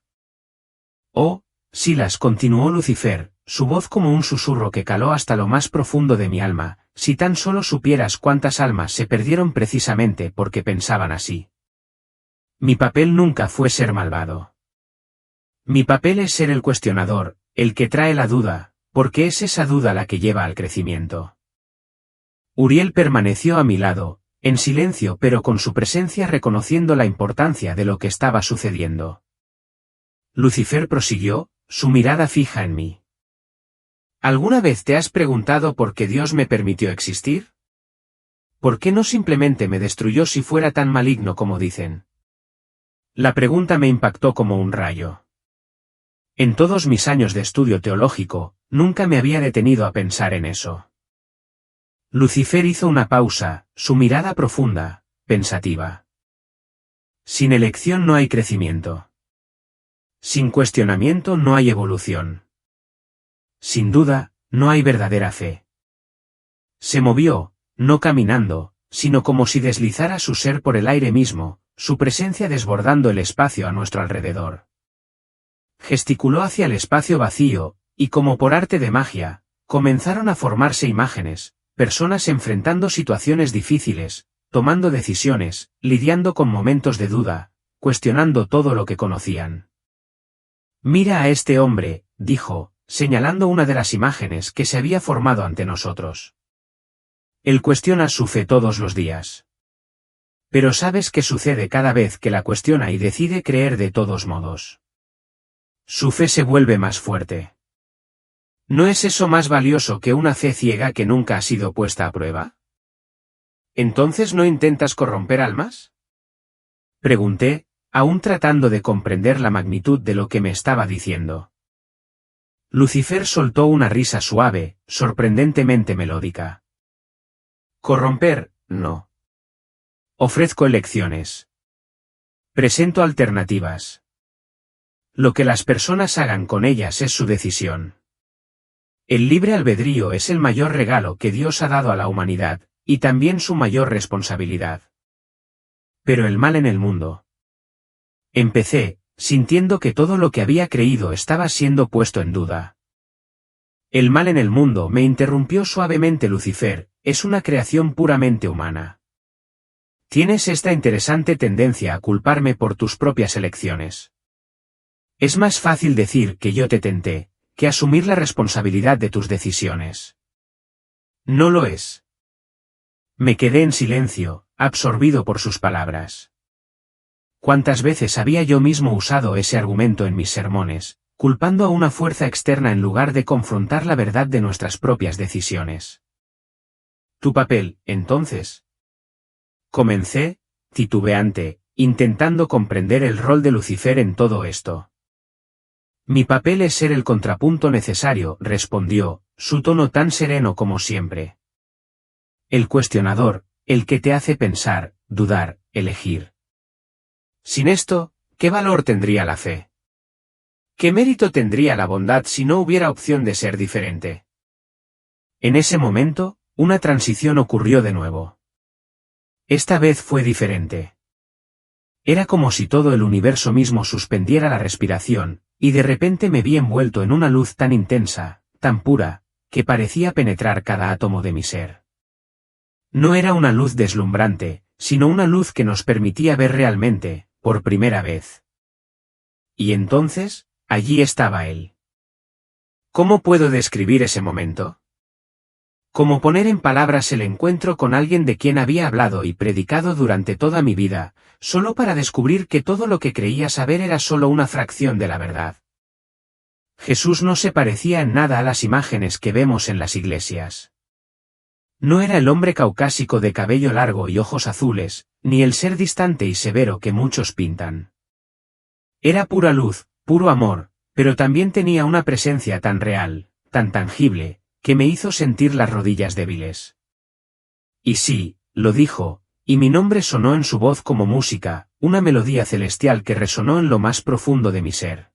«Oh, Silas», continuó Lucifer, su voz como un susurro que caló hasta lo más profundo de mi alma, «si tan solo supieras cuántas almas se perdieron precisamente porque pensaban así. Mi papel nunca fue ser malvado. Mi papel es ser el cuestionador, el que trae la duda, porque es esa duda la que lleva al crecimiento». Uriel permaneció a mi lado, en silencio pero con su presencia reconociendo la importancia de lo que estaba sucediendo. Lucifer prosiguió, su mirada fija en mí. «¿Alguna vez te has preguntado por qué Dios me permitió existir? ¿Por qué no simplemente me destruyó si fuera tan maligno como dicen?» La pregunta me impactó como un rayo. En todos mis años de estudio teológico, nunca me había detenido a pensar en eso. Lucifer hizo una pausa, su mirada profunda, pensativa. «Sin elección no hay crecimiento. Sin cuestionamiento no hay evolución. Sin duda, no hay verdadera fe». Se movió, no caminando, sino como si deslizara su ser por el aire mismo, su presencia desbordando el espacio a nuestro alrededor. Gesticuló hacia el espacio vacío, y como por arte de magia, comenzaron a formarse imágenes, personas enfrentando situaciones difíciles, tomando decisiones, lidiando con momentos de duda, cuestionando todo lo que conocían. «Mira a este hombre», dijo, señalando una de las imágenes que se había formado ante nosotros. «Él cuestiona su fe todos los días. Pero ¿sabes qué sucede cada vez que la cuestiona y decide creer de todos modos? Su fe se vuelve más fuerte. ¿No es eso más valioso que una fe ciega que nunca ha sido puesta a prueba? ¿Entonces no intentas corromper almas?». Pregunté, aún tratando de comprender la magnitud de lo que me estaba diciendo. Lucifer soltó una risa suave, sorprendentemente melódica. «Corromper, no. Ofrezco elecciones. Presento alternativas. Lo que las personas hagan con ellas es su decisión. El libre albedrío es el mayor regalo que Dios ha dado a la humanidad, y también su mayor responsabilidad. Pero el mal en el mundo». Empecé, sintiendo que todo lo que había creído estaba siendo puesto en duda. El mal en el mundo, me interrumpió suavemente Lucifer, es una creación puramente humana. Tienes esta interesante tendencia a culparme por tus propias elecciones. Es más fácil decir que yo te tenté, que asumir la responsabilidad de tus decisiones. No lo es. Me quedé en silencio, absorbido por sus palabras. ¿Cuántas veces había yo mismo usado ese argumento en mis sermones, culpando a una fuerza externa en lugar de confrontar la verdad de nuestras propias decisiones? ¿Tu papel, entonces? Comencé, titubeante, intentando comprender el rol de Lucifer en todo esto. Mi papel es ser el contrapunto necesario, respondió, su tono tan sereno como siempre. El cuestionador, el que te hace pensar, dudar, elegir. Sin esto, ¿qué valor tendría la fe? ¿Qué mérito tendría la bondad si no hubiera opción de ser diferente? En ese momento, una transición ocurrió de nuevo. Esta vez fue diferente. Era como si todo el universo mismo suspendiera la respiración, y de repente me vi envuelto en una luz tan intensa, tan pura, que parecía penetrar cada átomo de mi ser. No era una luz deslumbrante, sino una luz que nos permitía ver realmente, por primera vez. Y entonces, allí estaba él. ¿Cómo puedo describir ese momento? Como poner en palabras el encuentro con alguien de quien había hablado y predicado durante toda mi vida, solo para descubrir que todo lo que creía saber era solo una fracción de la verdad. Jesús no se parecía en nada a las imágenes que vemos en las iglesias. No era el hombre caucásico de cabello largo y ojos azules, ni el ser distante y severo que muchos pintan. Era pura luz, puro amor, pero también tenía una presencia tan real, tan tangible, que me hizo sentir las rodillas débiles. Y sí, lo dijo, y mi nombre sonó en su voz como música, una melodía celestial que resonó en lo más profundo de mi ser.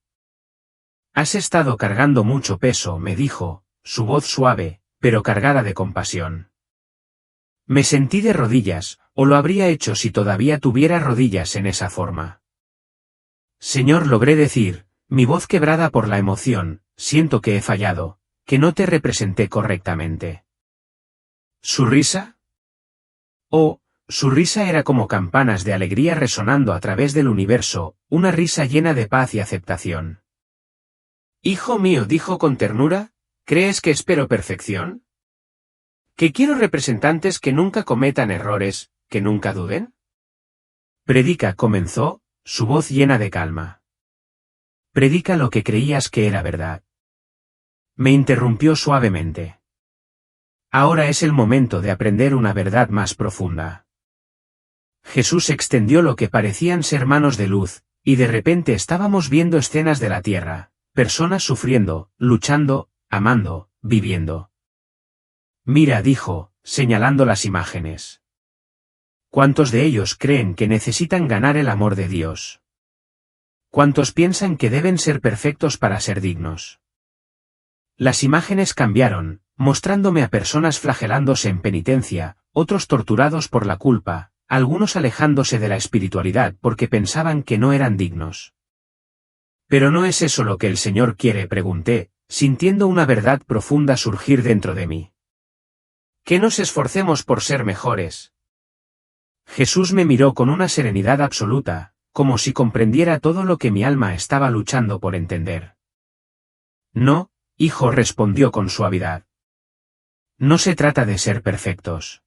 Has estado cargando mucho peso, me dijo, su voz suave, pero cargada de compasión. Me sentí de rodillas, o lo habría hecho si todavía tuviera rodillas en esa forma. Señor, logré decir, mi voz quebrada por la emoción, siento que he fallado, que no te representé correctamente. ¿Su risa? Oh, su risa era como campanas de alegría resonando a través del universo, una risa llena de paz y aceptación. Hijo mío, dijo con ternura, ¿crees que espero perfección? ¿Que quiero representantes que nunca cometan errores, que nunca duden? Predica, comenzó, su voz llena de calma. Predica lo que creías que era verdad. Me interrumpió suavemente. Ahora es el momento de aprender una verdad más profunda. Jesús extendió lo que parecían ser manos de luz, y de repente estábamos viendo escenas de la tierra, personas sufriendo, luchando, amando, viviendo. Mira, dijo, señalando las imágenes. ¿Cuántos de ellos creen que necesitan ganar el amor de Dios? ¿Cuántos piensan que deben ser perfectos para ser dignos? Las imágenes cambiaron, mostrándome a personas flagelándose en penitencia, otros torturados por la culpa, algunos alejándose de la espiritualidad porque pensaban que no eran dignos. ¿Pero no es eso lo que el Señor quiere?, pregunté, sintiendo una verdad profunda surgir dentro de mí. Que nos esforcemos por ser mejores. Jesús me miró con una serenidad absoluta, como si comprendiera todo lo que mi alma estaba luchando por entender. No, hijo, respondió con suavidad. No se trata de ser perfectos.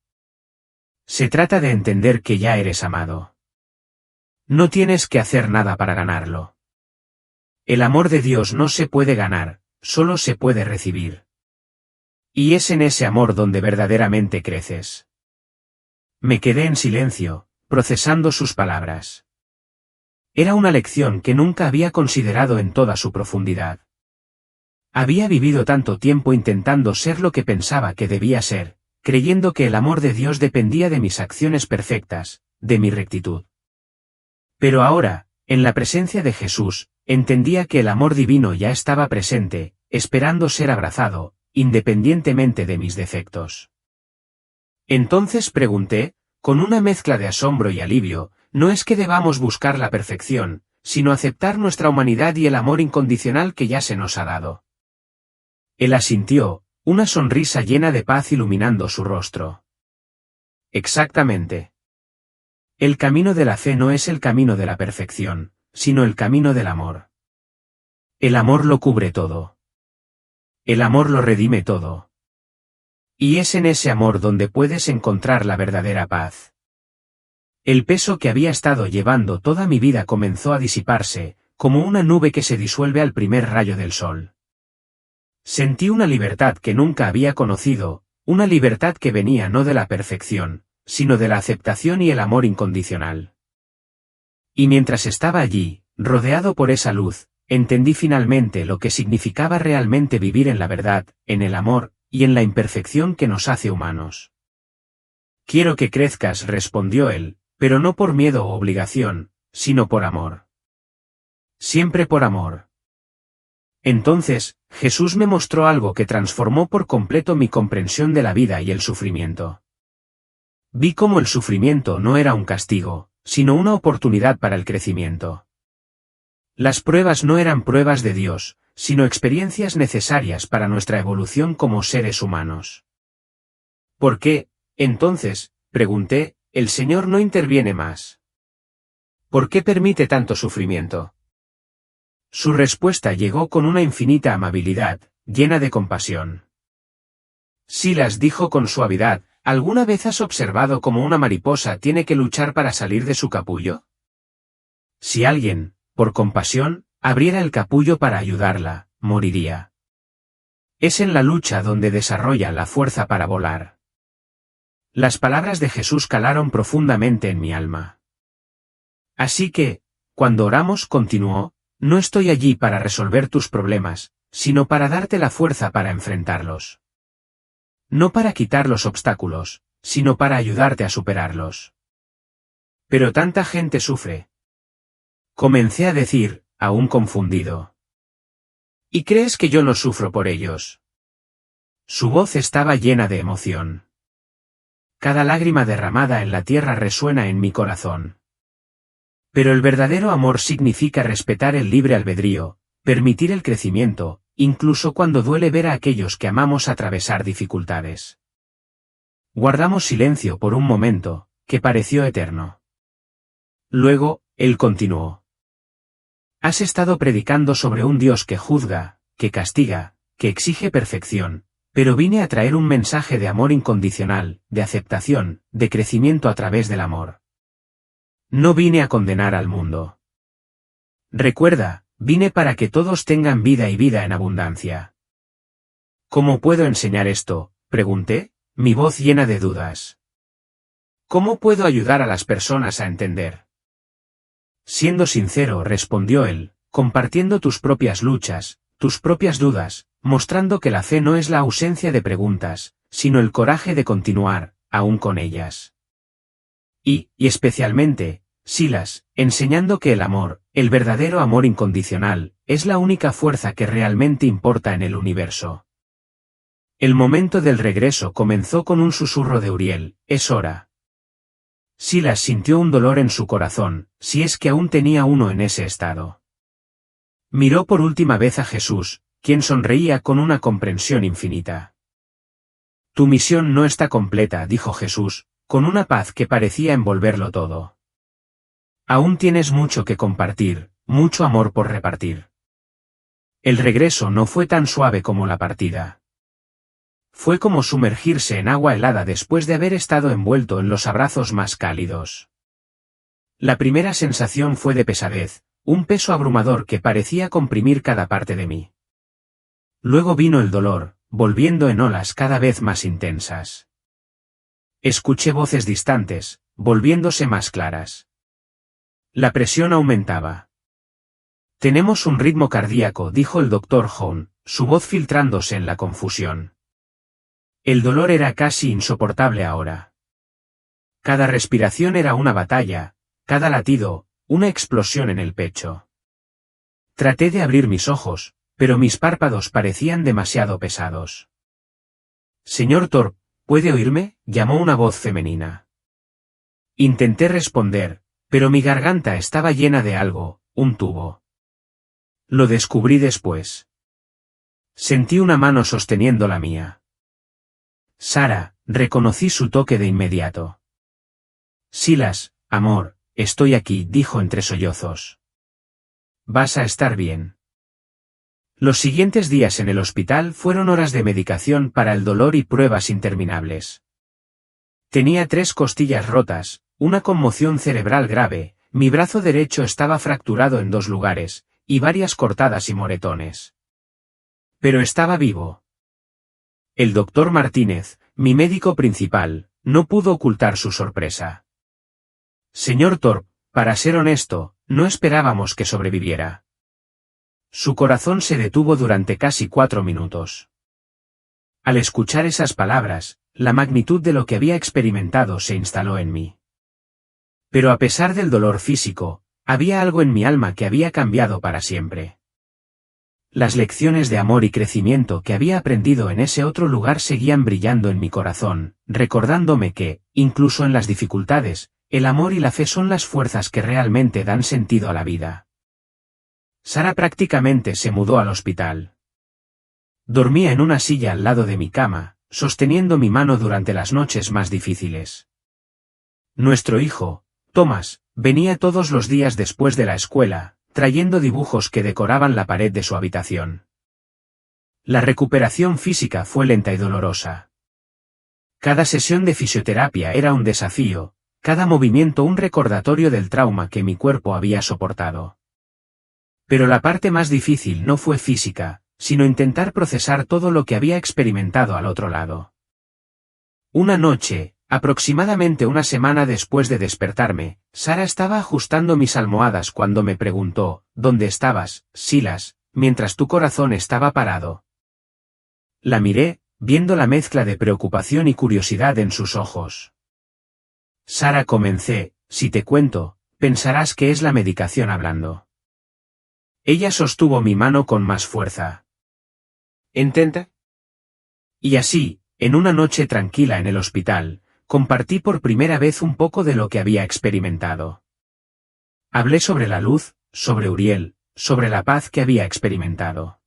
Se trata de entender que ya eres amado. No tienes que hacer nada para ganarlo. El amor de Dios no se puede ganar, solo se puede recibir. Y es en ese amor donde verdaderamente creces. Me quedé en silencio, procesando sus palabras. Era una lección que nunca había considerado en toda su profundidad. Había vivido tanto tiempo intentando ser lo que pensaba que debía ser, creyendo que el amor de Dios dependía de mis acciones perfectas, de mi rectitud. Pero ahora, en la presencia de Jesús, entendía que el amor divino ya estaba presente, esperando ser abrazado, independientemente de mis defectos. Entonces pregunté, con una mezcla de asombro y alivio, no es que debamos buscar la perfección, sino aceptar nuestra humanidad y el amor incondicional que ya se nos ha dado. Él asintió, una sonrisa llena de paz iluminando su rostro. Exactamente. El camino de la fe no es el camino de la perfección, sino el camino del amor. El amor lo cubre todo. El amor lo redime todo. Y es en ese amor donde puedes encontrar la verdadera paz. El peso que había estado llevando toda mi vida comenzó a disiparse, como una nube que se disuelve al primer rayo del sol. Sentí una libertad que nunca había conocido, una libertad que venía no de la perfección, sino de la aceptación y el amor incondicional. Y mientras estaba allí, rodeado por esa luz, entendí finalmente lo que significaba realmente vivir en la verdad, en el amor, y en la imperfección que nos hace humanos. Quiero que crezcas, respondió él, pero no por miedo o obligación, sino por amor. Siempre por amor. Entonces, Jesús me mostró algo que transformó por completo mi comprensión de la vida y el sufrimiento. Vi cómo el sufrimiento no era un castigo, sino una oportunidad para el crecimiento. Las pruebas no eran pruebas de Dios, sino experiencias necesarias para nuestra evolución como seres humanos. ¿Por qué, entonces, pregunté, el Señor no interviene más? ¿Por qué permite tanto sufrimiento? Su respuesta llegó con una infinita amabilidad, llena de compasión. Silas dijo con suavidad, ¿alguna vez has observado cómo una mariposa tiene que luchar para salir de su capullo? Si alguien, por compasión, abriera el capullo para ayudarla, moriría. Es en la lucha donde desarrolla la fuerza para volar. Las palabras de Jesús calaron profundamente en mi alma. Así que, cuando oramos, continuó, no estoy allí para resolver tus problemas, sino para darte la fuerza para enfrentarlos. No para quitar los obstáculos, sino para ayudarte a superarlos. Pero tanta gente sufre. Comencé a decir, aún confundido. ¿Y crees que yo no sufro por ellos? Su voz estaba llena de emoción. Cada lágrima derramada en la tierra resuena en mi corazón. Pero el verdadero amor significa respetar el libre albedrío, permitir el crecimiento, incluso cuando duele ver a aquellos que amamos atravesar dificultades. Guardamos silencio por un momento, que pareció eterno. Luego, él continuó. Has estado predicando sobre un Dios que juzga, que castiga, que exige perfección, pero vine a traer un mensaje de amor incondicional, de aceptación, de crecimiento a través del amor. No vine a condenar al mundo. Recuerda, vine para que todos tengan vida y vida en abundancia. ¿Cómo puedo enseñar esto?, pregunté, mi voz llena de dudas. ¿Cómo puedo ayudar a las personas a entender? Siendo sincero, respondió él, compartiendo tus propias luchas, tus propias dudas, mostrando que la fe no es la ausencia de preguntas, sino el coraje de continuar, aún con ellas. Y especialmente, Silas, enseñando que el amor, el verdadero amor incondicional, es la única fuerza que realmente importa en el universo. El momento del regreso comenzó con un susurro de Uriel, es hora. Silas sintió un dolor en su corazón, si es que aún tenía uno en ese estado. Miró por última vez a Jesús, quien sonreía con una comprensión infinita. Tu misión no está completa, dijo Jesús, con una paz que parecía envolverlo todo. Aún tienes mucho que compartir, mucho amor por repartir. El regreso no fue tan suave como la partida. Fue como sumergirse en agua helada después de haber estado envuelto en los abrazos más cálidos. La primera sensación fue de pesadez, un peso abrumador que parecía comprimir cada parte de mí. Luego vino el dolor, volviendo en olas cada vez más intensas. Escuché voces distantes, volviéndose más claras. La presión aumentaba. Tenemos un ritmo cardíaco, dijo el doctor Hone, su voz filtrándose en la confusión. El dolor era casi insoportable ahora. Cada respiración era una batalla, cada latido, una explosión en el pecho. Traté de abrir mis ojos, pero mis párpados parecían demasiado pesados. Señor Thorpe, ¿puede oírme?, llamó una voz femenina. Intenté responder, pero mi garganta estaba llena de algo, un tubo. Lo descubrí después. Sentí una mano sosteniendo la mía. Sara, reconocí su toque de inmediato. Silas, amor, estoy aquí, dijo entre sollozos. Vas a estar bien. Los siguientes días en el hospital fueron horas de medicación para el dolor y pruebas interminables. Tenía 3 costillas rotas, una conmoción cerebral grave, mi brazo derecho estaba fracturado en 2 lugares, y varias cortadas y moretones. Pero estaba vivo. El doctor Martínez, mi médico principal, no pudo ocultar su sorpresa. Señor Thorpe, para ser honesto, no esperábamos que sobreviviera. Su corazón se detuvo durante casi 4 minutos. Al escuchar esas palabras, la magnitud de lo que había experimentado se instaló en mí. Pero a pesar del dolor físico, había algo en mi alma que había cambiado para siempre. Las lecciones de amor y crecimiento que había aprendido en ese otro lugar seguían brillando en mi corazón, recordándome que, incluso en las dificultades, el amor y la fe son las fuerzas que realmente dan sentido a la vida. Sara prácticamente se mudó al hospital. Dormía en una silla al lado de mi cama, sosteniendo mi mano durante las noches más difíciles. Nuestro hijo, Thomas, venía todos los días después de la escuela, trayendo dibujos que decoraban la pared de su habitación. La recuperación física fue lenta y dolorosa. Cada sesión de fisioterapia era un desafío, cada movimiento un recordatorio del trauma que mi cuerpo había soportado. Pero la parte más difícil no fue física, sino intentar procesar todo lo que había experimentado al otro lado. Una noche, aproximadamente una semana después de despertarme, Sara estaba ajustando mis almohadas cuando me preguntó, ¿dónde estabas, Silas, mientras tu corazón estaba parado? La miré, viendo la mezcla de preocupación y curiosidad en sus ojos. Sara, comencé, si te cuento, pensarás que es la medicación hablando. Ella sostuvo mi mano con más fuerza. ¿Intenta? Y así, en una noche tranquila en el hospital, compartí por primera vez un poco de lo que había experimentado. Hablé sobre la luz, sobre Uriel, sobre la paz que había experimentado.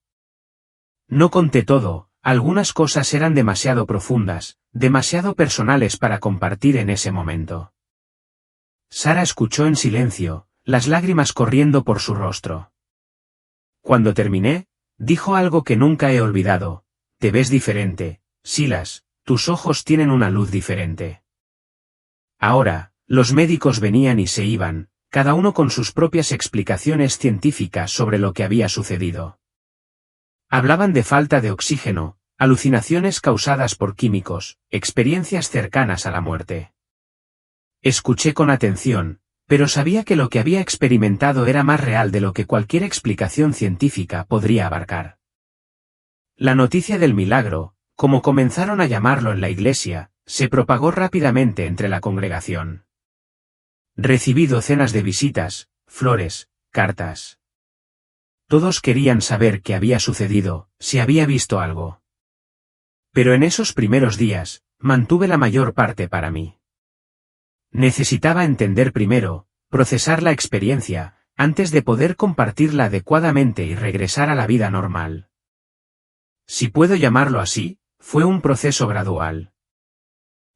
No conté todo, algunas cosas eran demasiado profundas, demasiado personales para compartir en ese momento. Sara escuchó en silencio, las lágrimas corriendo por su rostro. Cuando terminé, dijo algo que nunca he olvidado: te ves diferente, Silas, tus ojos tienen una luz diferente. Ahora, los médicos venían y se iban, cada uno con sus propias explicaciones científicas sobre lo que había sucedido. Hablaban de falta de oxígeno, alucinaciones causadas por químicos, experiencias cercanas a la muerte. Escuché con atención, pero sabía que lo que había experimentado era más real de lo que cualquier explicación científica podría abarcar. La noticia del milagro, como comenzaron a llamarlo en la iglesia, se propagó rápidamente entre la congregación. Recibí docenas de visitas, flores, cartas. Todos querían saber qué había sucedido, si había visto algo. Pero en esos primeros días, mantuve la mayor parte para mí. Necesitaba entender primero, procesar la experiencia, antes de poder compartirla adecuadamente y regresar a la vida normal. Si puedo llamarlo así, fue un proceso gradual.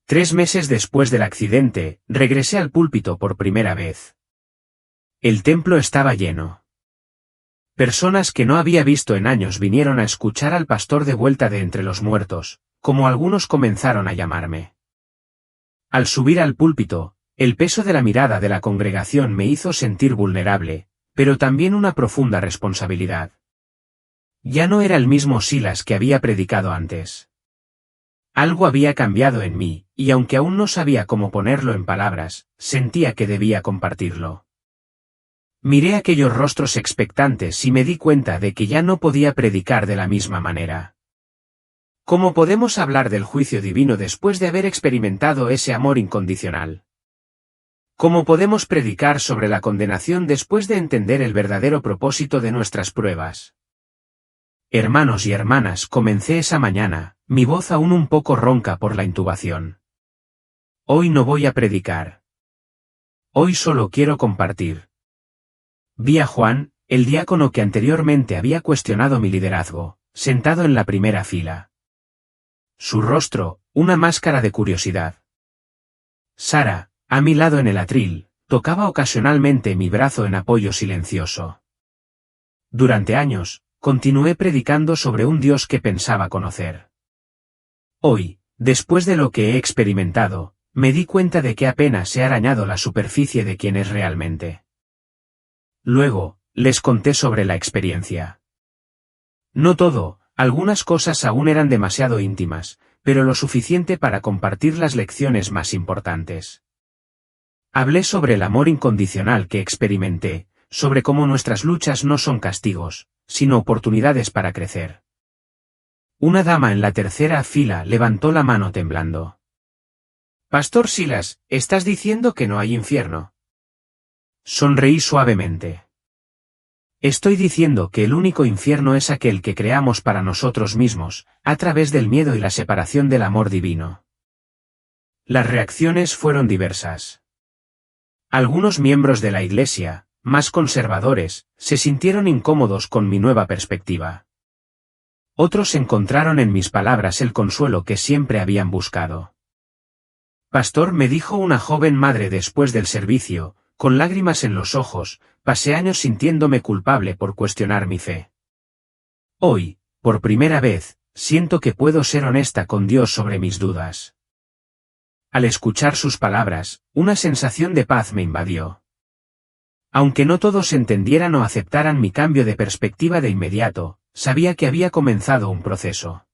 3 meses después del accidente, regresé al púlpito por primera vez. El templo estaba lleno. Personas que no había visto en años vinieron a escuchar al pastor de vuelta de entre los muertos, como algunos comenzaron a llamarme. Al subir al púlpito, el peso de la mirada de la congregación me hizo sentir vulnerable, pero también una profunda responsabilidad. Ya no era el mismo Silas que había predicado antes. Algo había cambiado en mí, y aunque aún no sabía cómo ponerlo en palabras, sentía que debía compartirlo. Miré aquellos rostros expectantes y me di cuenta de que ya no podía predicar de la misma manera. ¿Cómo podemos hablar del juicio divino después de haber experimentado ese amor incondicional? ¿Cómo podemos predicar sobre la condenación después de entender el verdadero propósito de nuestras pruebas? Hermanos y hermanas, comencé esa mañana, mi voz aún un poco ronca por la intubación. Hoy no voy a predicar. Hoy solo quiero compartir. Vi a Juan, el diácono que anteriormente había cuestionado mi liderazgo, sentado en la primera fila. Su rostro, una máscara de curiosidad. Sara, a mi lado en el atril, tocaba ocasionalmente mi brazo en apoyo silencioso. Durante años, continué predicando sobre un Dios que pensaba conocer. Hoy, después de lo que he experimentado, me di cuenta de que apenas he arañado la superficie de quién es realmente. Luego, les conté sobre la experiencia. No todo, algunas cosas aún eran demasiado íntimas, pero lo suficiente para compartir las lecciones más importantes. Hablé sobre el amor incondicional que experimenté, sobre cómo nuestras luchas no son castigos, sino oportunidades para crecer. Una dama en la tercera fila levantó la mano temblando. Pastor Silas, ¿estás diciendo que no hay infierno? Sonreí suavemente. Estoy diciendo que el único infierno es aquel que creamos para nosotros mismos, a través del miedo y la separación del amor divino. Las reacciones fueron diversas. Algunos miembros de la Iglesia, más conservadores, se sintieron incómodos con mi nueva perspectiva. Otros encontraron en mis palabras el consuelo que siempre habían buscado. Pastor, me dijo una joven madre después del servicio, con lágrimas en los ojos, pasé años sintiéndome culpable por cuestionar mi fe. Hoy, por primera vez, siento que puedo ser honesta con Dios sobre mis dudas. Al escuchar sus palabras, una sensación de paz me invadió. Aunque no todos entendieran o aceptaran mi cambio de perspectiva de inmediato, sabía que había comenzado un proceso.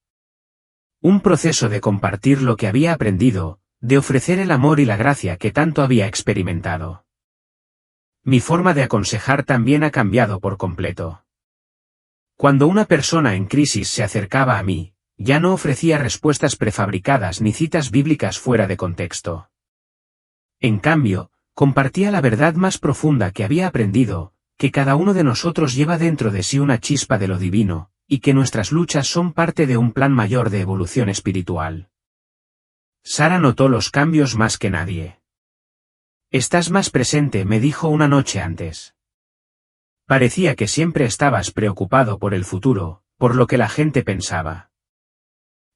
Un proceso de compartir lo que había aprendido, de ofrecer el amor y la gracia que tanto había experimentado. Mi forma de aconsejar también ha cambiado por completo. Cuando una persona en crisis se acercaba a mí, ya no ofrecía respuestas prefabricadas ni citas bíblicas fuera de contexto. En cambio, compartía la verdad más profunda que había aprendido, que cada uno de nosotros lleva dentro de sí una chispa de lo divino, y que nuestras luchas son parte de un plan mayor de evolución espiritual. Sara notó los cambios más que nadie. Estás más presente, me dijo una noche antes. Parecía que siempre estabas preocupado por el futuro, por lo que la gente pensaba.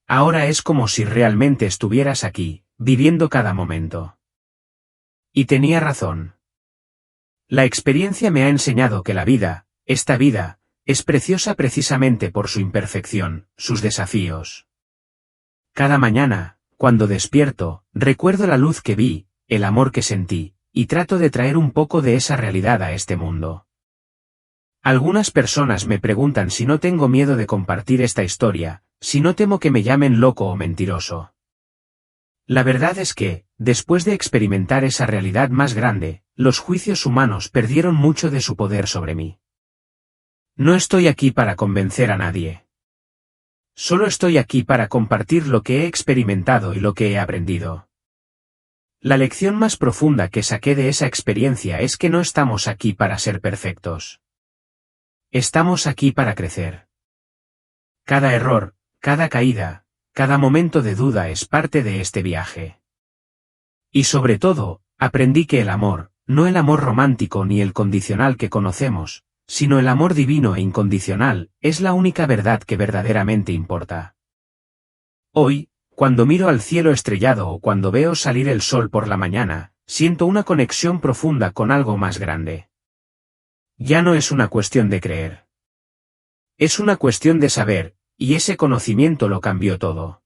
Ahora es como si realmente estuvieras aquí, viviendo cada momento. Y tenía razón. La experiencia me ha enseñado que la vida, esta vida, es preciosa precisamente por su imperfección, sus desafíos. Cada mañana, cuando despierto, recuerdo la luz que vi, el amor que sentí, y trato de traer un poco de esa realidad a este mundo. Algunas personas me preguntan si no tengo miedo de compartir esta historia, si no temo que me llamen loco o mentiroso. La verdad es que, después de experimentar esa realidad más grande, los juicios humanos perdieron mucho de su poder sobre mí. No estoy aquí para convencer a nadie. Solo estoy aquí para compartir lo que he experimentado y lo que he aprendido. La lección más profunda que saqué de esa experiencia es que no estamos aquí para ser perfectos. Estamos aquí para crecer. Cada error, cada caída, cada momento de duda es parte de este viaje. Y sobre todo, aprendí que el amor, no el amor romántico ni el condicional que conocemos, sino el amor divino e incondicional, es la única verdad que verdaderamente importa. Hoy, cuando miro al cielo estrellado o cuando veo salir el sol por la mañana, siento una conexión profunda con algo más grande. Ya no es una cuestión de creer. Es una cuestión de saber, y ese conocimiento lo cambió todo.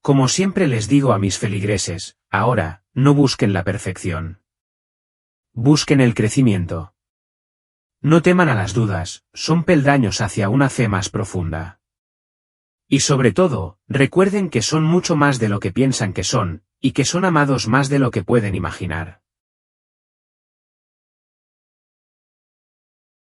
Como siempre les digo a mis feligreses, ahora, no busquen la perfección. Busquen el crecimiento. No teman a las dudas, son peldaños hacia una fe más profunda. Y sobre todo, recuerden que son mucho más de lo que piensan que son, y que son amados más de lo que pueden imaginar.